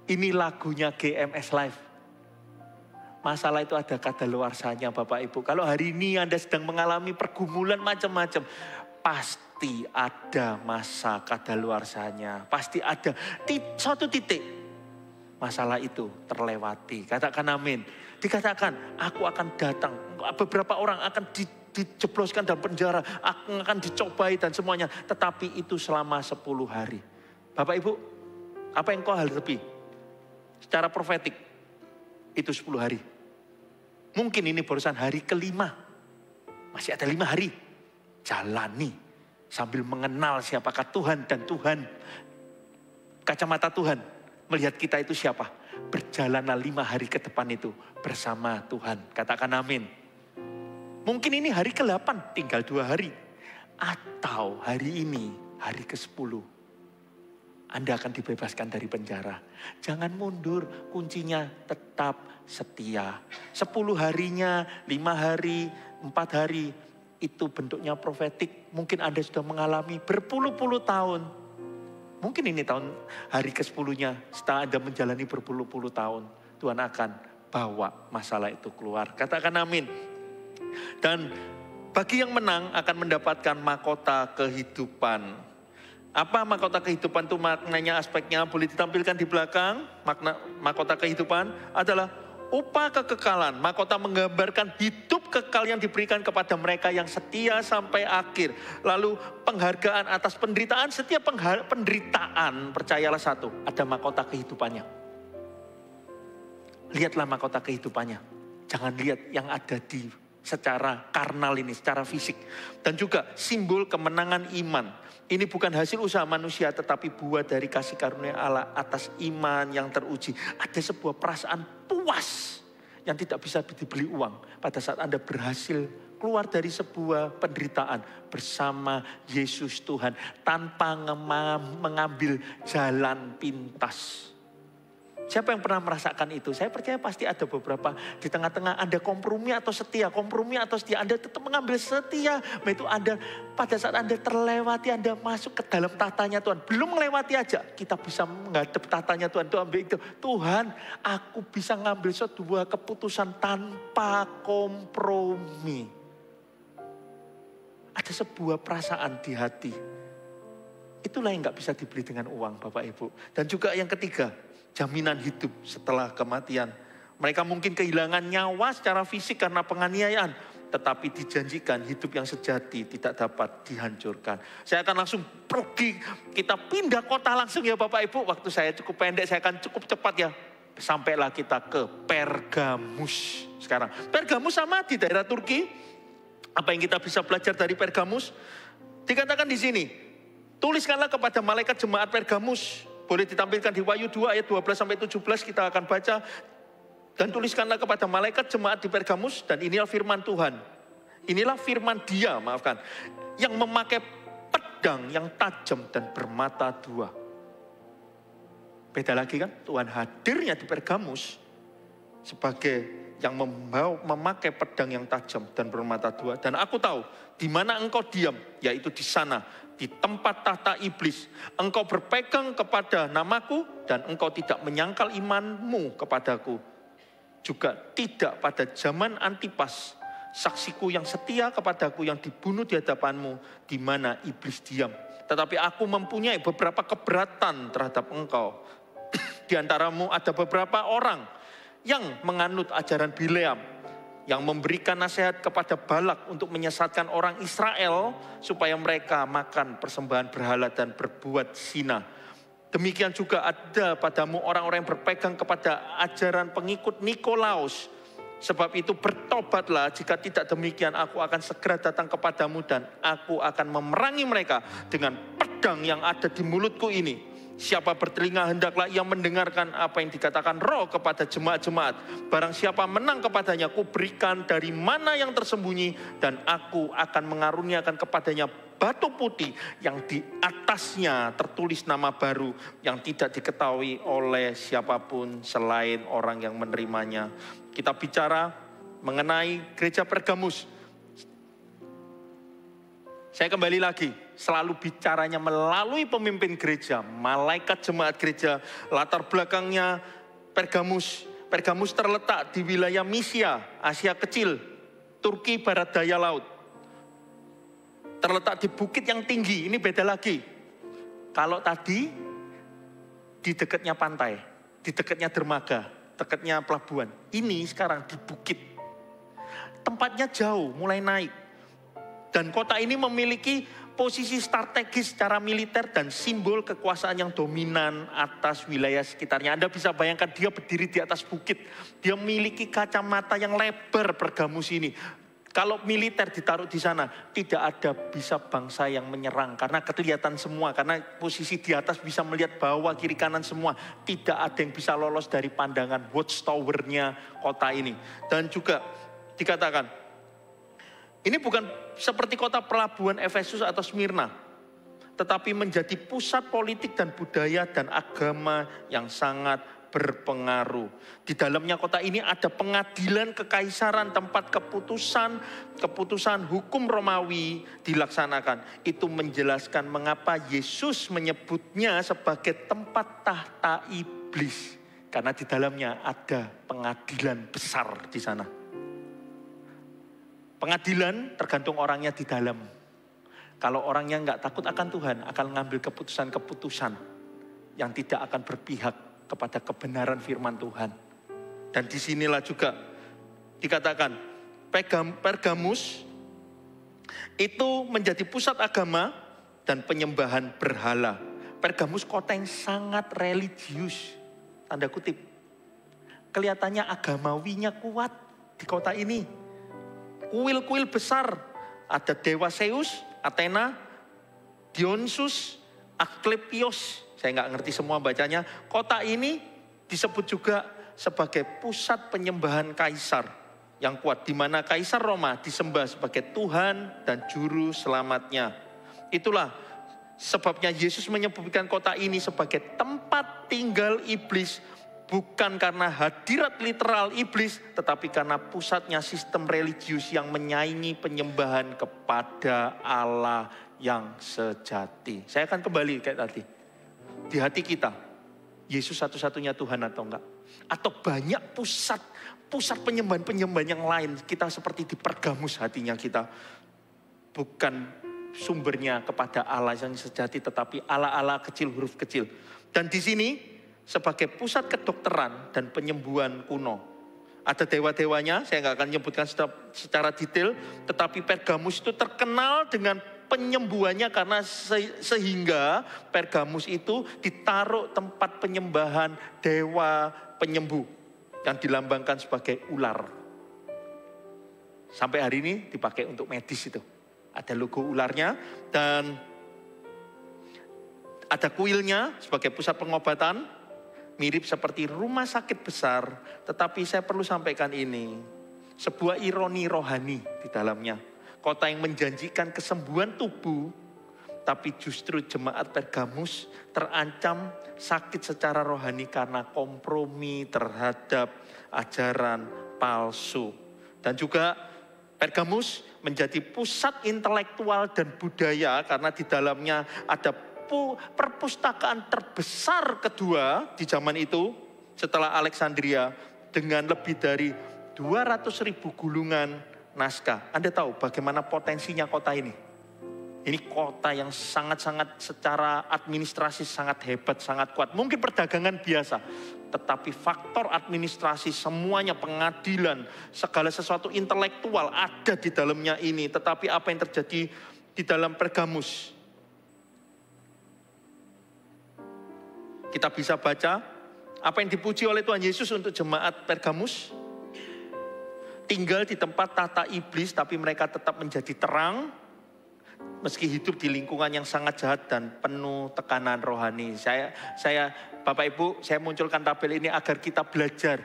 Ini lagunya GMS Live. Masalah itu ada kadaluarsanya Bapak Ibu. Kalau hari ini Anda sedang mengalami pergumulan macam-macam, pasti ada masa kadaluarsanya. Pasti ada suatu titik masalah itu terlewati. Katakan amin. Dikatakan aku akan datang. Beberapa orang akan dijebloskan dalam penjara, akan dicobai dan semuanya. Tetapi itu selama 10 hari. Bapak Ibu, apa yang kau hadapi? Secara profetik, itu 10 hari. Mungkin ini barusan hari kelima. Masih ada 5 hari. Jalani sambil mengenal siapakah Tuhan, dan Tuhan, kacamata Tuhan melihat kita itu siapa. Berjalanlah 5 hari ke depan itu bersama Tuhan. Katakan amin. Mungkin ini hari ke-8, tinggal 2 hari. Atau hari ini, hari ke-10. Anda akan dibebaskan dari penjara. Jangan mundur, kuncinya tetap setia. 10 harinya, 5 hari, 4 hari. itu bentuknya profetik. Mungkin Anda sudah mengalami berpuluh-puluh tahun. Mungkin ini tahun hari ke-10-nya setelah Anda menjalani berpuluh-puluh tahun. Tuhan akan bawa masalah itu keluar. Katakan amin. Dan bagi yang menang akan mendapatkan mahkota kehidupan. Apa mahkota kehidupan itu maknanya, aspeknya boleh ditampilkan di belakang. Makna mahkota kehidupan adalah upah kekekalan. Mahkota menggambarkan hidup kekal yang diberikan kepada mereka yang setia sampai akhir. Lalu penghargaan atas penderitaan. Setiap penderitaan, percayalah satu, ada mahkota kehidupannya. Lihatlah mahkota kehidupannya. Jangan lihat yang ada di secara karnal ini, secara fisik. Dan juga simbol kemenangan iman. Ini bukan hasil usaha manusia, tetapi buah dari kasih karunia Allah atas iman yang teruji. Ada sebuah perasaan puas yang tidak bisa dibeli uang pada saat Anda berhasil keluar dari sebuah penderitaan bersama Yesus Tuhan tanpa mengambil jalan pintas. Siapa yang pernah merasakan itu? Saya percaya pasti ada beberapa di tengah-tengah Anda kompromi atau setia. Kompromi atau setia, Anda tetap mengambil setia. Itu Anda pada saat Anda terlewati, Anda masuk ke dalam tatanya Tuhan. Belum melewati aja, kita bisa menghadap tatanya Tuhan. Tuhan ambil itu. Tuhan, aku bisa ngambil sebuah keputusan tanpa kompromi. Ada sebuah perasaan di hati. Itulah yang gak bisa dibeli dengan uang, Bapak Ibu. Dan juga yang ketiga, jaminan hidup setelah kematian. Mereka mungkin kehilangan nyawa secara fisik karena penganiayaan. Tetapi dijanjikan hidup yang sejati tidak dapat dihancurkan. Saya akan langsung pergi, kita pindah kota langsung ya Bapak Ibu. Waktu saya cukup pendek, saya akan cukup cepat ya. Sampailah kita ke Pergamus sekarang. Pergamus sama di daerah Turki. Apa yang kita bisa belajar dari Pergamus? Dikatakan di sini, tuliskanlah kepada malaikat jemaat Pergamus. Boleh ditampilkan di Wahyu 2 ayat 12-17 kita akan baca. Dan tuliskanlah kepada malaikat jemaat di Pergamus. Dan inilah firman Tuhan. Inilah firman Dia, maafkan. Yang memakai pedang yang tajam dan bermata dua. Beda lagi kan? Tuhan hadirnya di Pergamus sebagai yang memakai pedang yang tajam dan bermata dua. Dan aku tahu di mana engkau diam, yaitu di sana. Di tempat tahta iblis, engkau berpegang kepada namaku dan engkau tidak menyangkal imanmu kepadaku. Juga tidak pada zaman Antipas, saksiku yang setia kepadaku yang dibunuh di hadapanmu, di mana iblis diam. Tetapi aku mempunyai beberapa keberatan terhadap engkau. Di antaramu ada beberapa orang yang menganut ajaran Bileam, yang memberikan nasihat kepada Balak untuk menyesatkan orang Israel supaya mereka makan persembahan berhala dan berbuat zina. Demikian juga ada padamu orang-orang yang berpegang kepada ajaran pengikut Nikolaus. Sebab itu bertobatlah, jika tidak demikian aku akan segera datang kepadamu dan aku akan memerangi mereka dengan pedang yang ada di mulutku ini. Siapa bertelinga hendaklah ia mendengarkan apa yang dikatakan Roh kepada jemaat-jemaat. Barang siapa menang kepadanya, ku berikan dari mana yang tersembunyi dan aku akan mengaruniakan kepadanya batu putih yang di atasnya tertulis nama baru yang tidak diketahui oleh siapapun selain orang yang menerimanya. Kita bicara mengenai gereja Pergamus. Saya kembali lagi, selalu bicaranya melalui pemimpin gereja, malaikat jemaat gereja, latar belakangnya Pergamus. Pergamus terletak di wilayah Misia, Asia Kecil, Turki barat daya laut. Terletak di bukit yang tinggi, ini beda lagi. Kalau tadi di dekatnya pantai, di dekatnya dermaga, dekatnya pelabuhan. Ini sekarang di bukit. Tempatnya jauh, mulai naik. Dan kota ini memiliki posisi strategis secara militer dan simbol kekuasaan yang dominan atas wilayah sekitarnya. Anda bisa bayangkan dia berdiri di atas bukit. Dia memiliki kacamata yang lebar Pergamus ini. Kalau militer ditaruh di sana, tidak ada bisa bangsa yang menyerang. Karena kelihatan semua, karena posisi di atas bisa melihat bawah, kiri, kanan semua. Tidak ada yang bisa lolos dari pandangan watchtower-nya kota ini. Dan juga dikatakan, ini bukan seperti kota pelabuhan Efesus atau Smyrna, tetapi menjadi pusat politik dan budaya dan agama yang sangat berpengaruh. Di dalamnya kota ini ada pengadilan kekaisaran, tempat keputusan hukum Romawi dilaksanakan. Itu menjelaskan mengapa Yesus menyebutnya sebagai tempat tahta iblis. Karena di dalamnya ada pengadilan besar di sana. Pengadilan tergantung orangnya di dalam. Kalau orangnya nggak takut akan Tuhan, akan mengambil keputusan-keputusan yang tidak akan berpihak kepada kebenaran firman Tuhan. Dan disinilah juga dikatakan Pergamus itu menjadi pusat agama dan penyembahan berhala. Pergamus kota yang sangat religius, tanda kutip. Kelihatannya agamawinya kuat di kota ini. Kuil-kuil besar, ada dewa Zeus, Athena, Dionysus, Asklepios. Saya nggak ngerti semua bacanya. Kota ini disebut juga sebagai pusat penyembahan kaisar yang kuat, di mana Kaisar Roma disembah sebagai Tuhan dan Juru Selamatnya. Itulah sebabnya Yesus menyebutkan kota ini sebagai tempat tinggal iblis, bukan karena hadirat literal iblis, tetapi karena pusatnya sistem religius yang menyaingi penyembahan kepada Allah yang sejati. Saya akan kembali kayak tadi. Di hati kita, Yesus satu-satunya Tuhan atau enggak? Atau banyak pusat penyembahan-penyembahan yang lain. Kita seperti di Pergamus hatinya kita. Bukan sumbernya kepada Allah yang sejati, tetapi Allah-Allah kecil, huruf kecil. Dan di sini sebagai pusat kedokteran dan penyembuhan kuno. Ada dewa-dewanya, saya nggak akan menyebutkan secara detail, tetapi Pergamus itu terkenal dengan penyembuhannya karena sehingga Pergamus itu ditaruh tempat penyembahan dewa penyembuh yang dilambangkan sebagai ular. Sampai hari ini dipakai untuk medis itu. Ada logo ularnya dan ada kuilnya sebagai pusat pengobatan. Mirip seperti rumah sakit besar, tetapi saya perlu sampaikan ini. Sebuah ironi rohani di dalamnya. Kota yang menjanjikan kesembuhan tubuh, tapi justru jemaat Pergamus terancam sakit secara rohani karena kompromi terhadap ajaran palsu. Dan juga Pergamus menjadi pusat intelektual dan budaya karena di dalamnya ada perpustakaan terbesar kedua di zaman itu setelah Alexandria dengan lebih dari 200.000 gulungan naskah. Anda tahu bagaimana potensinya kota ini? Ini kota yang sangat-sangat secara administrasi sangat hebat, sangat kuat. Mungkin perdagangan biasa, tetapi faktor administrasi semuanya, pengadilan, segala sesuatu intelektual ada di dalamnya ini. Tetapi apa yang terjadi di dalam Pergamus? Kita bisa baca apa yang dipuji oleh Tuhan Yesus untuk jemaat Pergamus. Tinggal di tempat tahta iblis, tapi mereka tetap menjadi terang. Meski hidup di lingkungan yang sangat jahat dan penuh tekanan rohani. Saya Bapak Ibu, saya munculkan tabel ini agar kita belajar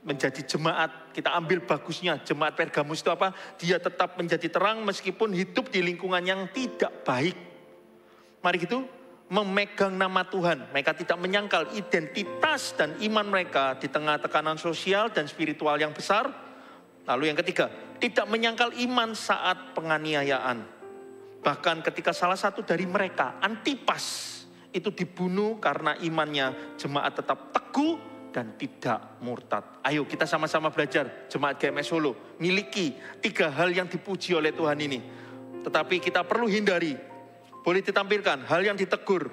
menjadi jemaat. Kita ambil bagusnya jemaat Pergamus itu apa? Dia tetap menjadi terang meskipun hidup di lingkungan yang tidak baik. Mari gitu, memegang nama Tuhan. Mereka tidak menyangkal identitas dan iman mereka di tengah tekanan sosial dan spiritual yang besar. Lalu yang ketiga, tidak menyangkal iman saat penganiayaan. Bahkan ketika salah satu dari mereka, Antipas, itu dibunuh karena imannya, jemaat tetap teguh dan tidak murtad. Ayo kita sama-sama belajar, jemaat GMS Solo. Miliki 3 hal yang dipuji oleh Tuhan ini. Tetapi kita perlu hindari, boleh ditampilkan hal yang ditegur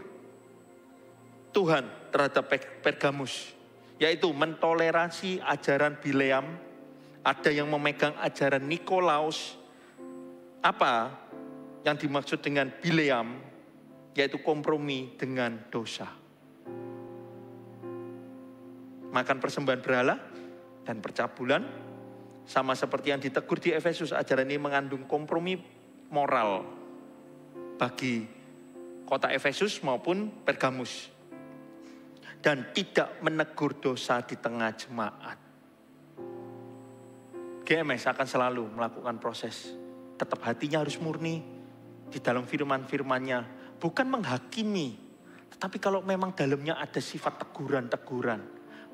Tuhan terhadap Pergamus. Yaitu mentoleransi ajaran Bileam. Ada yang memegang ajaran Nikolaus. Apa yang dimaksud dengan Bileam? Yaitu kompromi dengan dosa. Makan persembahan berhala dan percabulan. Sama seperti yang ditegur di Efesus, ajaran ini mengandung kompromi moral bagi kota Efesus maupun Pergamus. Dan tidak menegur dosa di tengah jemaat. GMS akan selalu melakukan proses. Tetap hatinya harus murni di dalam firman-firmannya. Bukan menghakimi, Tetapi kalau memang dalamnya ada sifat teguran-teguran,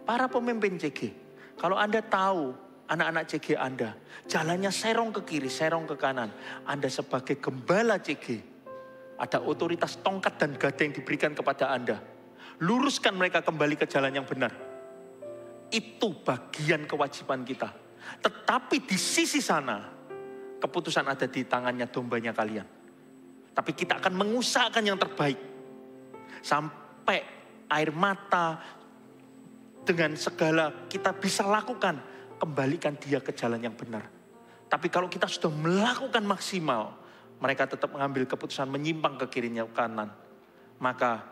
para pemimpin CG, kalau Anda tahu anak-anak CG Anda, jalannya serong ke kiri, serong ke kanan, Anda sebagai gembala CG, ada otoritas tongkat dan gada yang diberikan kepada Anda. Luruskan mereka kembali ke jalan yang benar. Itu bagian kewajiban kita. Tetapi di sisi sana, keputusan ada di tangannya dombanya kalian. Tapi kita akan mengusahakan yang terbaik. Sampai air mata dengan segala kita bisa lakukan, kembalikan dia ke jalan yang benar. Tapi kalau kita sudah melakukan maksimal, mereka tetap mengambil keputusan menyimpang ke kirinya ke kanan, maka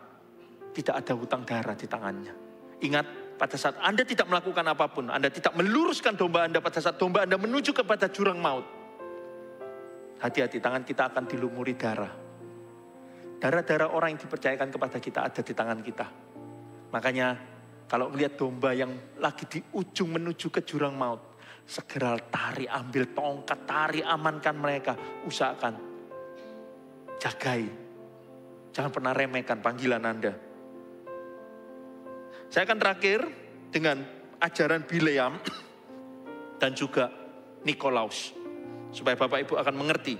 tidak ada hutang darah di tangannya. Ingat, pada saat Anda tidak melakukan apapun, Anda tidak meluruskan domba Anda pada saat domba Anda menuju kepada jurang maut. Hati-hati, tangan kita akan dilumuri darah. Darah-darah orang yang dipercayakan kepada kita ada di tangan kita. Makanya kalau melihat domba yang lagi di ujung menuju ke jurang maut, segera tarik, ambil tongkat, tarik, amankan mereka. Usahakan, jagai. Jangan pernah remehkan panggilan Anda. Saya akan terakhir dengan ajaran Bileam dan juga Nikolaus. Supaya Bapak Ibu akan mengerti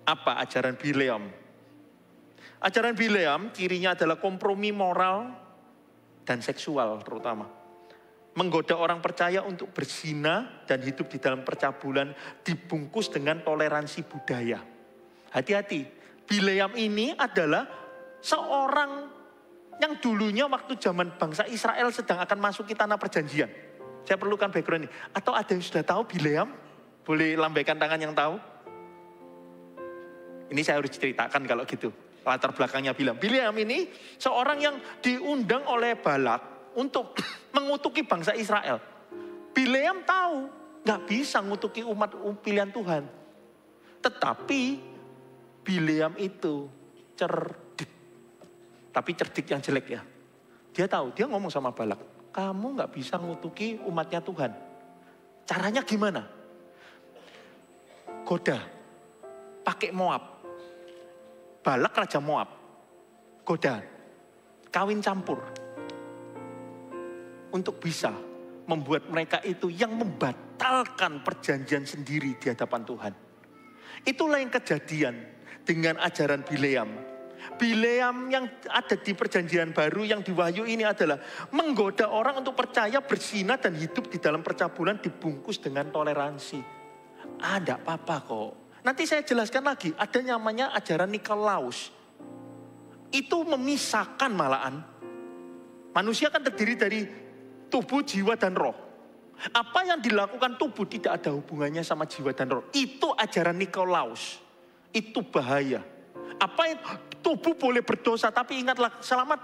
apa ajaran Bileam. Ajaran Bileam cirinya adalah kompromi moral dan seksual terutama. Menggoda orang percaya untuk berzina dan hidup di dalam percabulan dibungkus dengan toleransi budaya. Hati-hati, Bileam ini adalah seorang yang dulunya waktu zaman bangsa Israel sedang akan masuk ke tanah perjanjian. Saya perlukan background ini. Atau ada yang sudah tahu Bileam? Boleh lambaikan tangan yang tahu? Ini saya harus ceritakan kalau gitu. Latar belakangnya Bileam. Bileam ini seorang yang diundang oleh Balak untuk mengutuki bangsa Israel. Bileam tahu gak bisa ngutuki umat pilihan Tuhan. Tetapi Bileam itu cerdik. Tapi cerdik yang jelek ya. Dia tahu, dia ngomong sama Balak, kamu gak bisa ngutuki umatnya Tuhan. Caranya gimana? Goda, pakai Moab. Balak raja Moab. Goda, kawin campur. Untuk bisa membuat mereka itu yang membatalkan perjanjian sendiri di hadapan Tuhan. Itulah yang kejadian dengan ajaran Bileam. Bileam yang ada di perjanjian baru yang di Wahyu ini adalah menggoda orang untuk percaya berzina dan hidup di dalam percabulan dibungkus dengan toleransi. Ada apa-apa kok. Nanti saya jelaskan lagi, ada namanya ajaran Nikolaus. Itu memisahkan malahan. Manusia kan terdiri dari tubuh, jiwa, dan roh. Apa yang dilakukan tubuh tidak ada hubungannya sama jiwa dan roh. Itu ajaran Nikolaus. Itu bahaya. Apa yang tubuh boleh berdosa, tapi ingatlah selama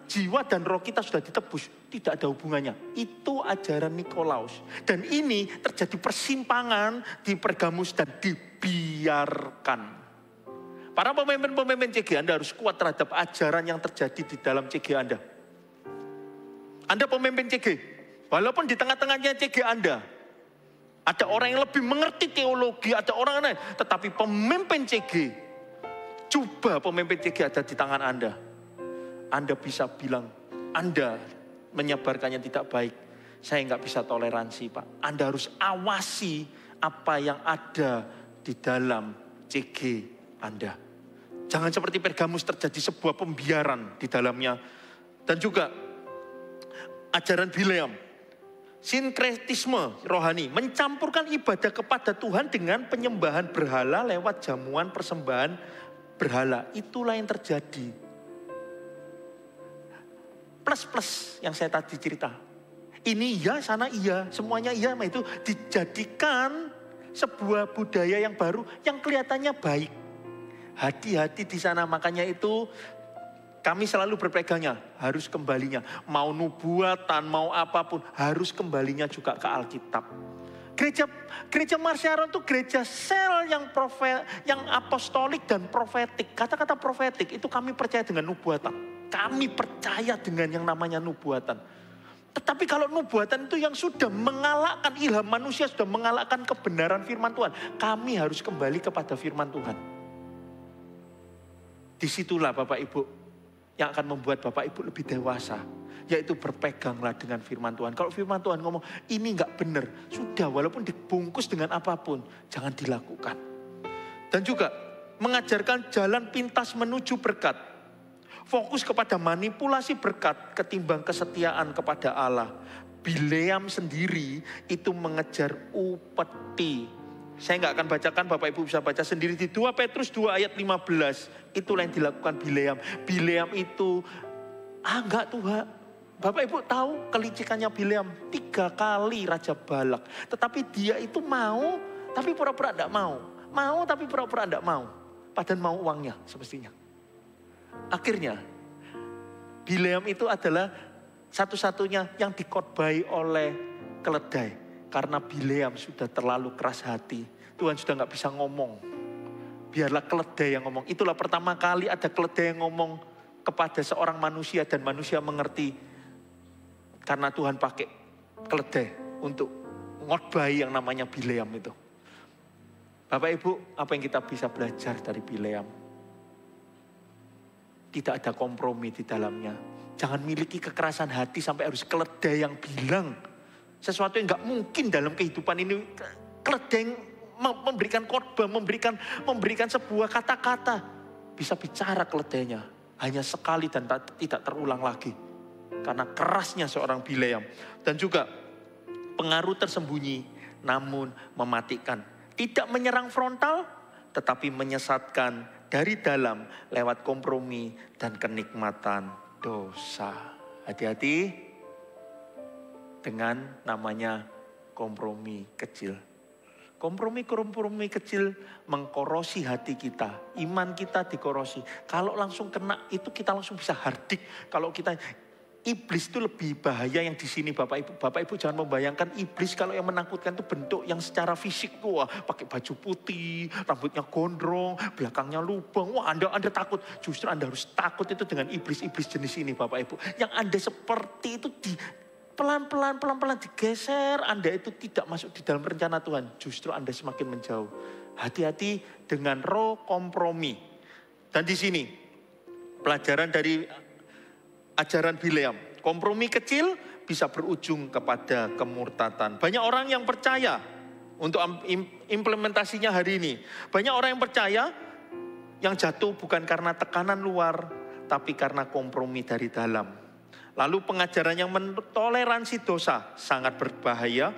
jiwa dan roh kita sudah ditebus, tidak ada hubungannya. Itu ajaran Nikolaus. Dan ini terjadi persimpangan di Pergamus dan dibiarkan. Para pemimpin-pemimpin CG Anda harus kuat terhadap ajaran yang terjadi di dalam CG Anda. Anda pemimpin CG, walaupun di tengah-tengahnya CG Anda ada orang yang lebih mengerti teologi, ada orang lain. Tetapi pemimpin CG, coba pemimpin CG ada di tangan Anda. Anda bisa bilang, Anda menyebarkannya tidak baik. Saya nggak bisa toleransi Pak. Anda harus awasi apa yang ada di dalam CG Anda. Jangan seperti Pergamus terjadi sebuah pembiaran di dalamnya. Dan juga ajaran Bileam. Sinkretisme rohani, mencampurkan ibadah kepada Tuhan dengan penyembahan berhala lewat jamuan persembahan berhala. Itulah yang terjadi. Plus-plus yang saya tadi cerita. Ini iya, sana iya, semuanya iya. Itu dijadikan sebuah budaya yang baru yang kelihatannya baik. Hati-hati di sana, makanya itu kami selalu berpegangnya, harus kembalinya. Mau nubuatan, mau apapun, harus kembalinya juga ke Alkitab. Gereja Marsaron itu gereja sel yang apostolik dan profetik. Kata-kata profetik itu kami percaya dengan nubuatan. Kami percaya dengan yang namanya nubuatan. Tetapi kalau nubuatan itu yang sudah mengalahkan ilham manusia, sudah mengalahkan kebenaran firman Tuhan. Kami harus kembali kepada firman Tuhan. Disitulah Bapak Ibu yang akan membuat Bapak Ibu lebih dewasa. Yaitu berpeganglah dengan firman Tuhan. Kalau firman Tuhan ngomong ini enggak benar, sudah walaupun dibungkus dengan apapun, jangan dilakukan. Dan juga mengajarkan jalan pintas menuju berkat. Fokus kepada manipulasi berkat ketimbang kesetiaan kepada Allah. Bileam sendiri itu mengejar upeti. Saya enggak akan bacakan, Bapak Ibu bisa baca sendiri di 2 Petrus 2 ayat 15. Itulah yang dilakukan Bileam. Bileam itu, enggak Tuhan. Bapak Ibu tahu kelicikannya Bileam 3 kali Raja Balak. Tetapi dia itu mau, tapi pura-pura enggak mau. Mau tapi pura-pura enggak mau. Padahal mau uangnya semestinya. Akhirnya Bileam itu adalah satu-satunya yang dikhotbahi oleh keledai. Karena Bileam sudah terlalu keras hati. Tuhan sudah enggak bisa ngomong. Biarlah keledai yang ngomong. Itulah pertama kali ada keledai yang ngomong kepada seorang manusia dan manusia mengerti. Karena Tuhan pakai keledai untuk ngotbahi yang namanya Bileam itu. Bapak Ibu, apa yang kita bisa belajar dari Bileam? Tidak ada kompromi di dalamnya. Jangan miliki kekerasan hati sampai harus keledai yang bilang sesuatu yang gak mungkin dalam kehidupan ini. Keledai yang memberikan khotbah, memberikan sebuah kata-kata. Bisa bicara keledainya. Hanya sekali dan tidak terulang lagi. Karena kerasnya seorang Bileam. Dan juga pengaruh tersembunyi namun mematikan. Tidak menyerang frontal tetapi menyesatkan dari dalam lewat kompromi dan kenikmatan dosa. Hati-hati dengan namanya kompromi kecil. Kompromi kecil mengkorosi hati kita. Iman kita dikorosi. Kalau langsung kena itu kita langsung bisa hardik. Kalau kita... Iblis itu lebih bahaya yang di sini Bapak Ibu. Bapak Ibu jangan membayangkan iblis kalau yang menakutkan itu bentuk yang secara fisik. Wah, pakai baju putih, rambutnya gondrong, belakangnya lubang. Wah, Anda takut. Justru Anda harus takut itu dengan iblis-iblis jenis ini Bapak Ibu. Yang Anda seperti itu pelan-pelan digeser. Anda itu tidak masuk di dalam rencana Tuhan. Justru Anda semakin menjauh. Hati-hati dengan roh kompromi. Dan di sini pelajaran dari ajaran Bileam, kompromi kecil bisa berujung kepada kemurtatan. Banyak orang yang percaya untuk implementasinya hari ini. Banyak orang yang percaya yang jatuh bukan karena tekanan luar, tapi karena kompromi dari dalam. Lalu pengajaran yang mentoleransi dosa sangat berbahaya.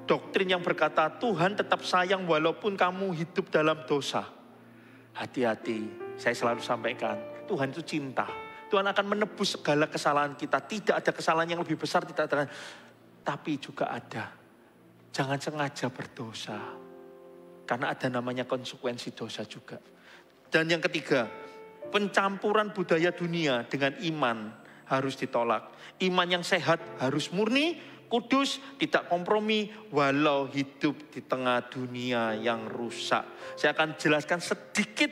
Doktrin yang berkata Tuhan tetap sayang walaupun kamu hidup dalam dosa. Hati-hati, saya selalu sampaikan, Tuhan itu cinta. Tuhan akan menebus segala kesalahan kita. Tidak ada kesalahan yang lebih besar, tidak ada. Tapi juga ada. Jangan sengaja berdosa. Karena ada namanya konsekuensi dosa juga. Dan yang ketiga, pencampuran budaya dunia dengan iman harus ditolak. Iman yang sehat harus murni, kudus, tidak kompromi, walau hidup di tengah dunia yang rusak. Saya akan jelaskan sedikit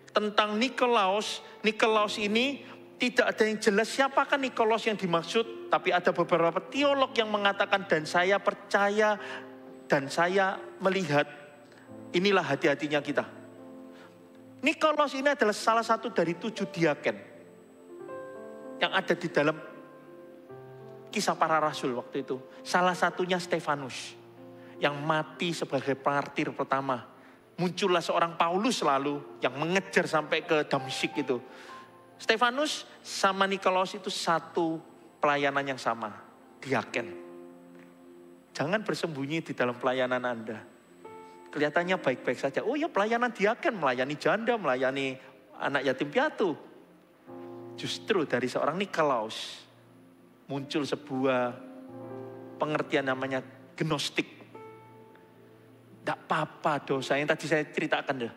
tentang Nikolaus. Nikolaus ini tidak ada yang jelas siapakah Nikolaus yang dimaksud. Tapi ada beberapa teolog yang mengatakan dan saya percaya dan saya melihat inilah hati-hatinya kita. Nikolaus ini adalah salah satu dari 7 diaken yang ada di dalam Kisah Para Rasul waktu itu. Salah satunya Stefanus yang mati sebagai martir pertama. Muncullah seorang Paulus lalu yang mengejar sampai ke Damsyik itu. Stefanus sama Nikolaus itu satu pelayanan yang sama, diaken. Jangan bersembunyi di dalam pelayanan Anda. Kelihatannya baik-baik saja. Oh ya, pelayanan diaken, melayani janda, melayani anak yatim piatu. Justru dari seorang Nikolaus muncul sebuah pengertian namanya gnostik. Tidak apa-apa dosa yang tadi saya ceritakan deh.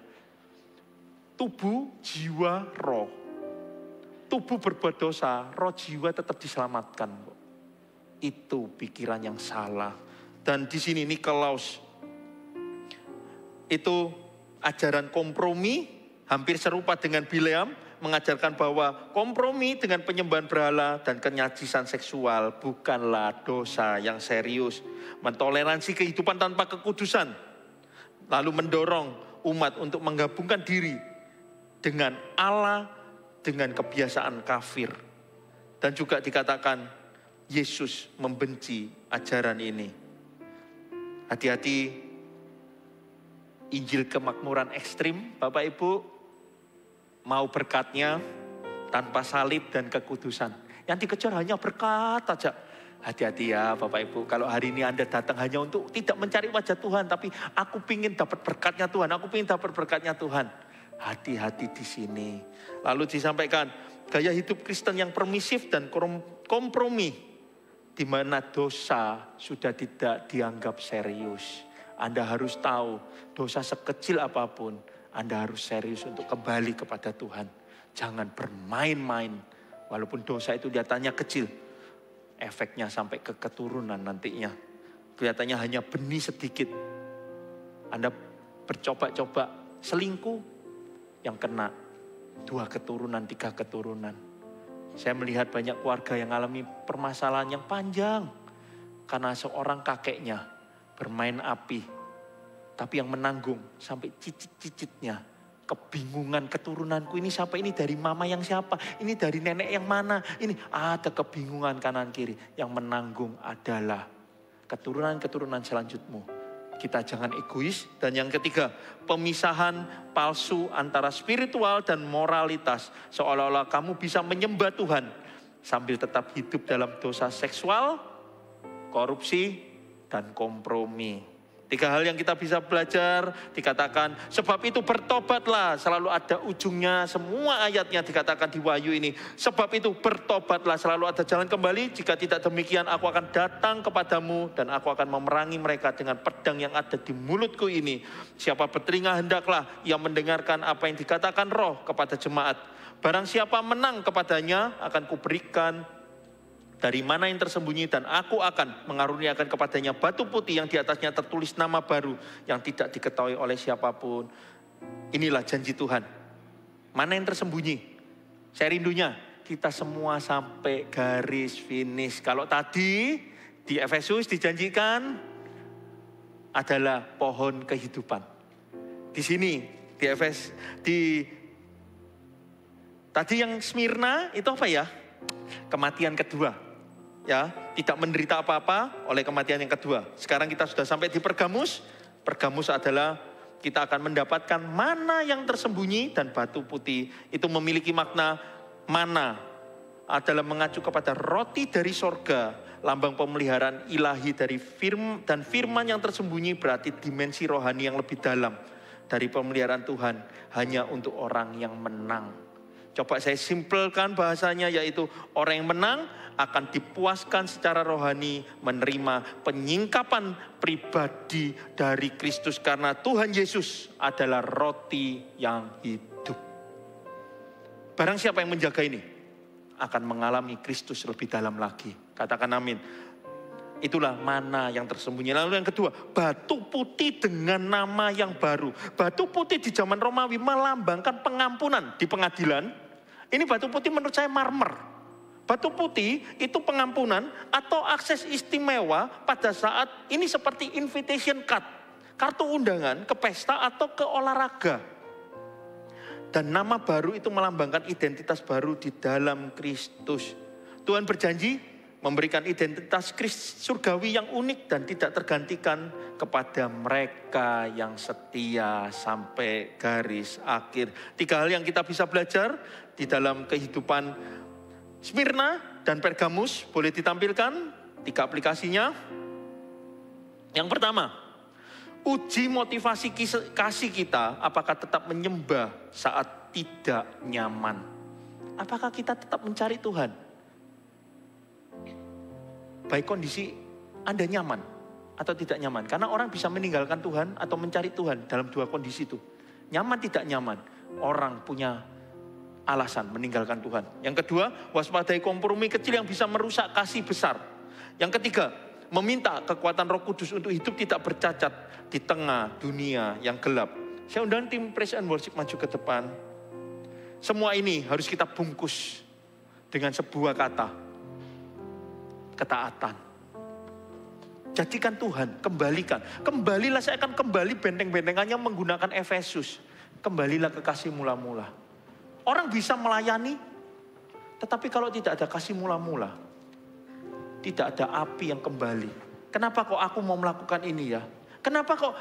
Tubuh, jiwa, roh. Tubuh berbuat dosa, roh jiwa tetap diselamatkan. Itu pikiran yang salah. Dan di sini Nikolaus itu ajaran kompromi, hampir serupa dengan Bileam, mengajarkan bahwa kompromi dengan penyembahan berhala dan kenyajisan seksual bukanlah dosa yang serius. Mentoleransi kehidupan tanpa kekudusan, lalu mendorong umat untuk menggabungkan diri dengan Allah dengan kebiasaan kafir. Dan juga dikatakan Yesus membenci ajaran ini. Hati-hati Injil kemakmuran ekstrim, Bapak Ibu, mau berkatnya tanpa salib dan kekudusan. Yang dikejar hanya berkat saja. Hati-hati ya Bapak Ibu, kalau hari ini Anda datang hanya untuk tidak mencari wajah Tuhan, tapi aku ingin dapat berkatnya Tuhan, aku ingin dapat berkatnya Tuhan. Hati-hati di sini. Lalu disampaikan, gaya hidup Kristen yang permisif dan kompromi, di mana dosa sudah tidak dianggap serius. Anda harus tahu, dosa sekecil apapun, Anda harus serius untuk kembali kepada Tuhan. Jangan bermain-main, walaupun dosa itu kelihatannya kecil. Efeknya sampai ke keturunan nantinya. Kelihatannya hanya benih sedikit. Anda bercoba-coba selingkuh, yang kena 2 keturunan, 3 keturunan. Saya melihat banyak keluarga yang mengalami permasalahan yang panjang. Karena seorang kakeknya bermain api. Tapi yang menanggung sampai cicit-cicitnya. Kebingungan keturunanku ini siapa, ini dari mama yang siapa, ini dari nenek yang mana, ini ada kebingungan kanan kiri. Yang menanggung adalah keturunan-keturunan selanjutmu. Kita jangan egois. Dan yang ketiga, pemisahan palsu antara spiritual dan moralitas. Seolah-olah kamu bisa menyembah Tuhan sambil tetap hidup dalam dosa seksual, korupsi, dan kompromi. 3 hal yang kita bisa belajar, dikatakan sebab itu bertobatlah, selalu ada ujungnya, semua ayatnya dikatakan di Wahyu ini. Sebab itu bertobatlah, selalu ada jalan kembali, jika tidak demikian aku akan datang kepadamu dan aku akan memerangi mereka dengan pedang yang ada di mulutku ini. Siapa bertelinga hendaklah ia mendengarkan apa yang dikatakan Roh kepada jemaat. Barang siapa menang kepadanya akan kuberikan dari mana yang tersembunyi, dan aku akan mengaruniakan kepadanya batu putih yang di atasnya tertulis nama baru yang tidak diketahui oleh siapapun. Inilah janji Tuhan. Mana yang tersembunyi? Saya rindunya kita semua sampai garis finish. Kalau tadi di Efesus dijanjikan adalah pohon kehidupan. Di sini tadi yang Smyrna itu apa ya? Kematian kedua. Ya, tidak menderita apa-apa oleh kematian yang kedua. Sekarang kita sudah sampai di Pergamus. Pergamus adalah kita akan mendapatkan mana yang tersembunyi, dan batu putih itu memiliki makna mana adalah mengacu kepada roti dari sorga, lambang pemeliharaan ilahi dari firman yang tersembunyi, berarti dimensi rohani yang lebih dalam dari pemeliharaan Tuhan hanya untuk orang yang menang. Coba saya simpelkan bahasanya, yaitu orang yang menang akan dipuaskan secara rohani, menerima penyingkapan pribadi dari Kristus, karena Tuhan Yesus adalah roti yang hidup. Barang siapa yang menjaga ini akan mengalami Kristus lebih dalam lagi. Katakan amin. Itulah mana yang tersembunyi. Lalu yang kedua, batu putih dengan nama yang baru. Batu putih di zaman Romawi melambangkan pengampunan di pengadilan. Ini batu putih menurut saya marmer. Batu putih itu pengampunan atau akses istimewa pada saat ini, seperti invitation card, kartu undangan ke pesta atau ke olahraga. Dan nama baru itu melambangkan identitas baru di dalam Kristus. Tuhan berjanji memberikan identitas surgawi yang unik dan tidak tergantikan kepada mereka yang setia sampai garis akhir. 3 hal yang kita bisa belajar di dalam kehidupan Smyrna dan Pergamus, boleh ditampilkan 3 aplikasinya. Yang pertama, uji motivasi kasih kita, apakah tetap menyembah saat tidak nyaman? Apakah kita tetap mencari Tuhan? Baik kondisi Anda nyaman atau tidak nyaman. Karena orang bisa meninggalkan Tuhan atau mencari Tuhan dalam 2 kondisi itu. Nyaman tidak nyaman, orang punya alasan meninggalkan Tuhan. Yang kedua, waspadai kompromi kecil yang bisa merusak kasih besar. Yang ketiga, meminta kekuatan Roh Kudus untuk hidup tidak bercacat di tengah dunia yang gelap. Saya undang tim Praise and Worship maju ke depan. Semua ini harus kita bungkus dengan sebuah kata, ketaatan. Jadikan Tuhan, kembalikan. Kembalilah, saya akan kembali benteng-bentengannya menggunakan Efesus. Kembalilah ke kasih mula-mula. Orang bisa melayani, tetapi kalau tidak ada kasih mula-mula, tidak ada api yang kembali. Kenapa kok aku mau melakukan ini ya? Kenapa kok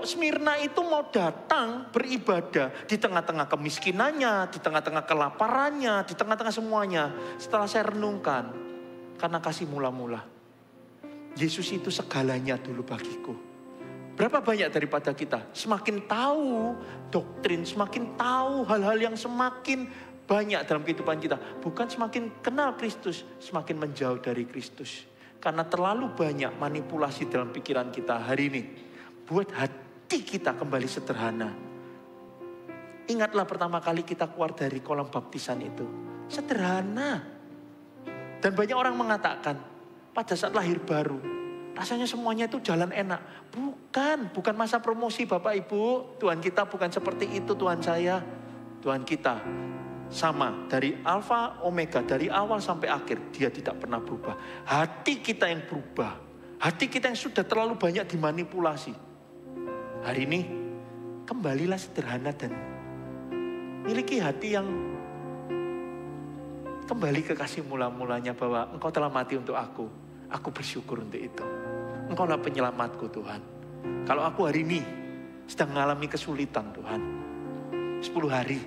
Smyrna itu mau datang beribadah di tengah-tengah kemiskinannya, di tengah-tengah kelaparannya, di tengah-tengah semuanya. Setelah saya renungkan, karena kasih mula-mula. Yesus itu segalanya dulu bagiku. Berapa banyak daripada kita semakin tahu doktrin, semakin tahu hal-hal yang semakin banyak dalam kehidupan kita. Bukan semakin kenal Kristus, semakin menjauh dari Kristus. Karena terlalu banyak manipulasi dalam pikiran kita hari ini. Buat hati kita kembali sederhana. Ingatlah pertama kali kita keluar dari kolam baptisan itu. Sederhana. Dan banyak orang mengatakan pada saat lahir baru, rasanya semuanya itu jalan enak. Bukan masa promosi Bapak Ibu. Tuhan kita bukan seperti itu Tuhan saya. Tuhan kita sama dari alfa omega, dari awal sampai akhir. Dia tidak pernah berubah. Hati kita yang berubah. Hati kita yang sudah terlalu banyak dimanipulasi. Hari ini kembalilah sederhana dan miliki hati yang kembali ke kasih mula-mulanya bahwa Engkau telah mati untuk aku. Aku bersyukur untuk itu. Engkaulah penyelamatku Tuhan. Kalau aku hari ini sedang mengalami kesulitan Tuhan. 10 hari.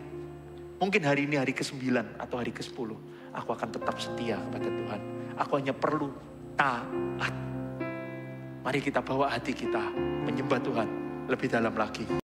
Mungkin hari ini hari ke-9 atau hari ke-10. Aku akan tetap setia kepada Tuhan. Aku hanya perlu taat. Mari kita bawa hati kita menyembah Tuhan lebih dalam lagi.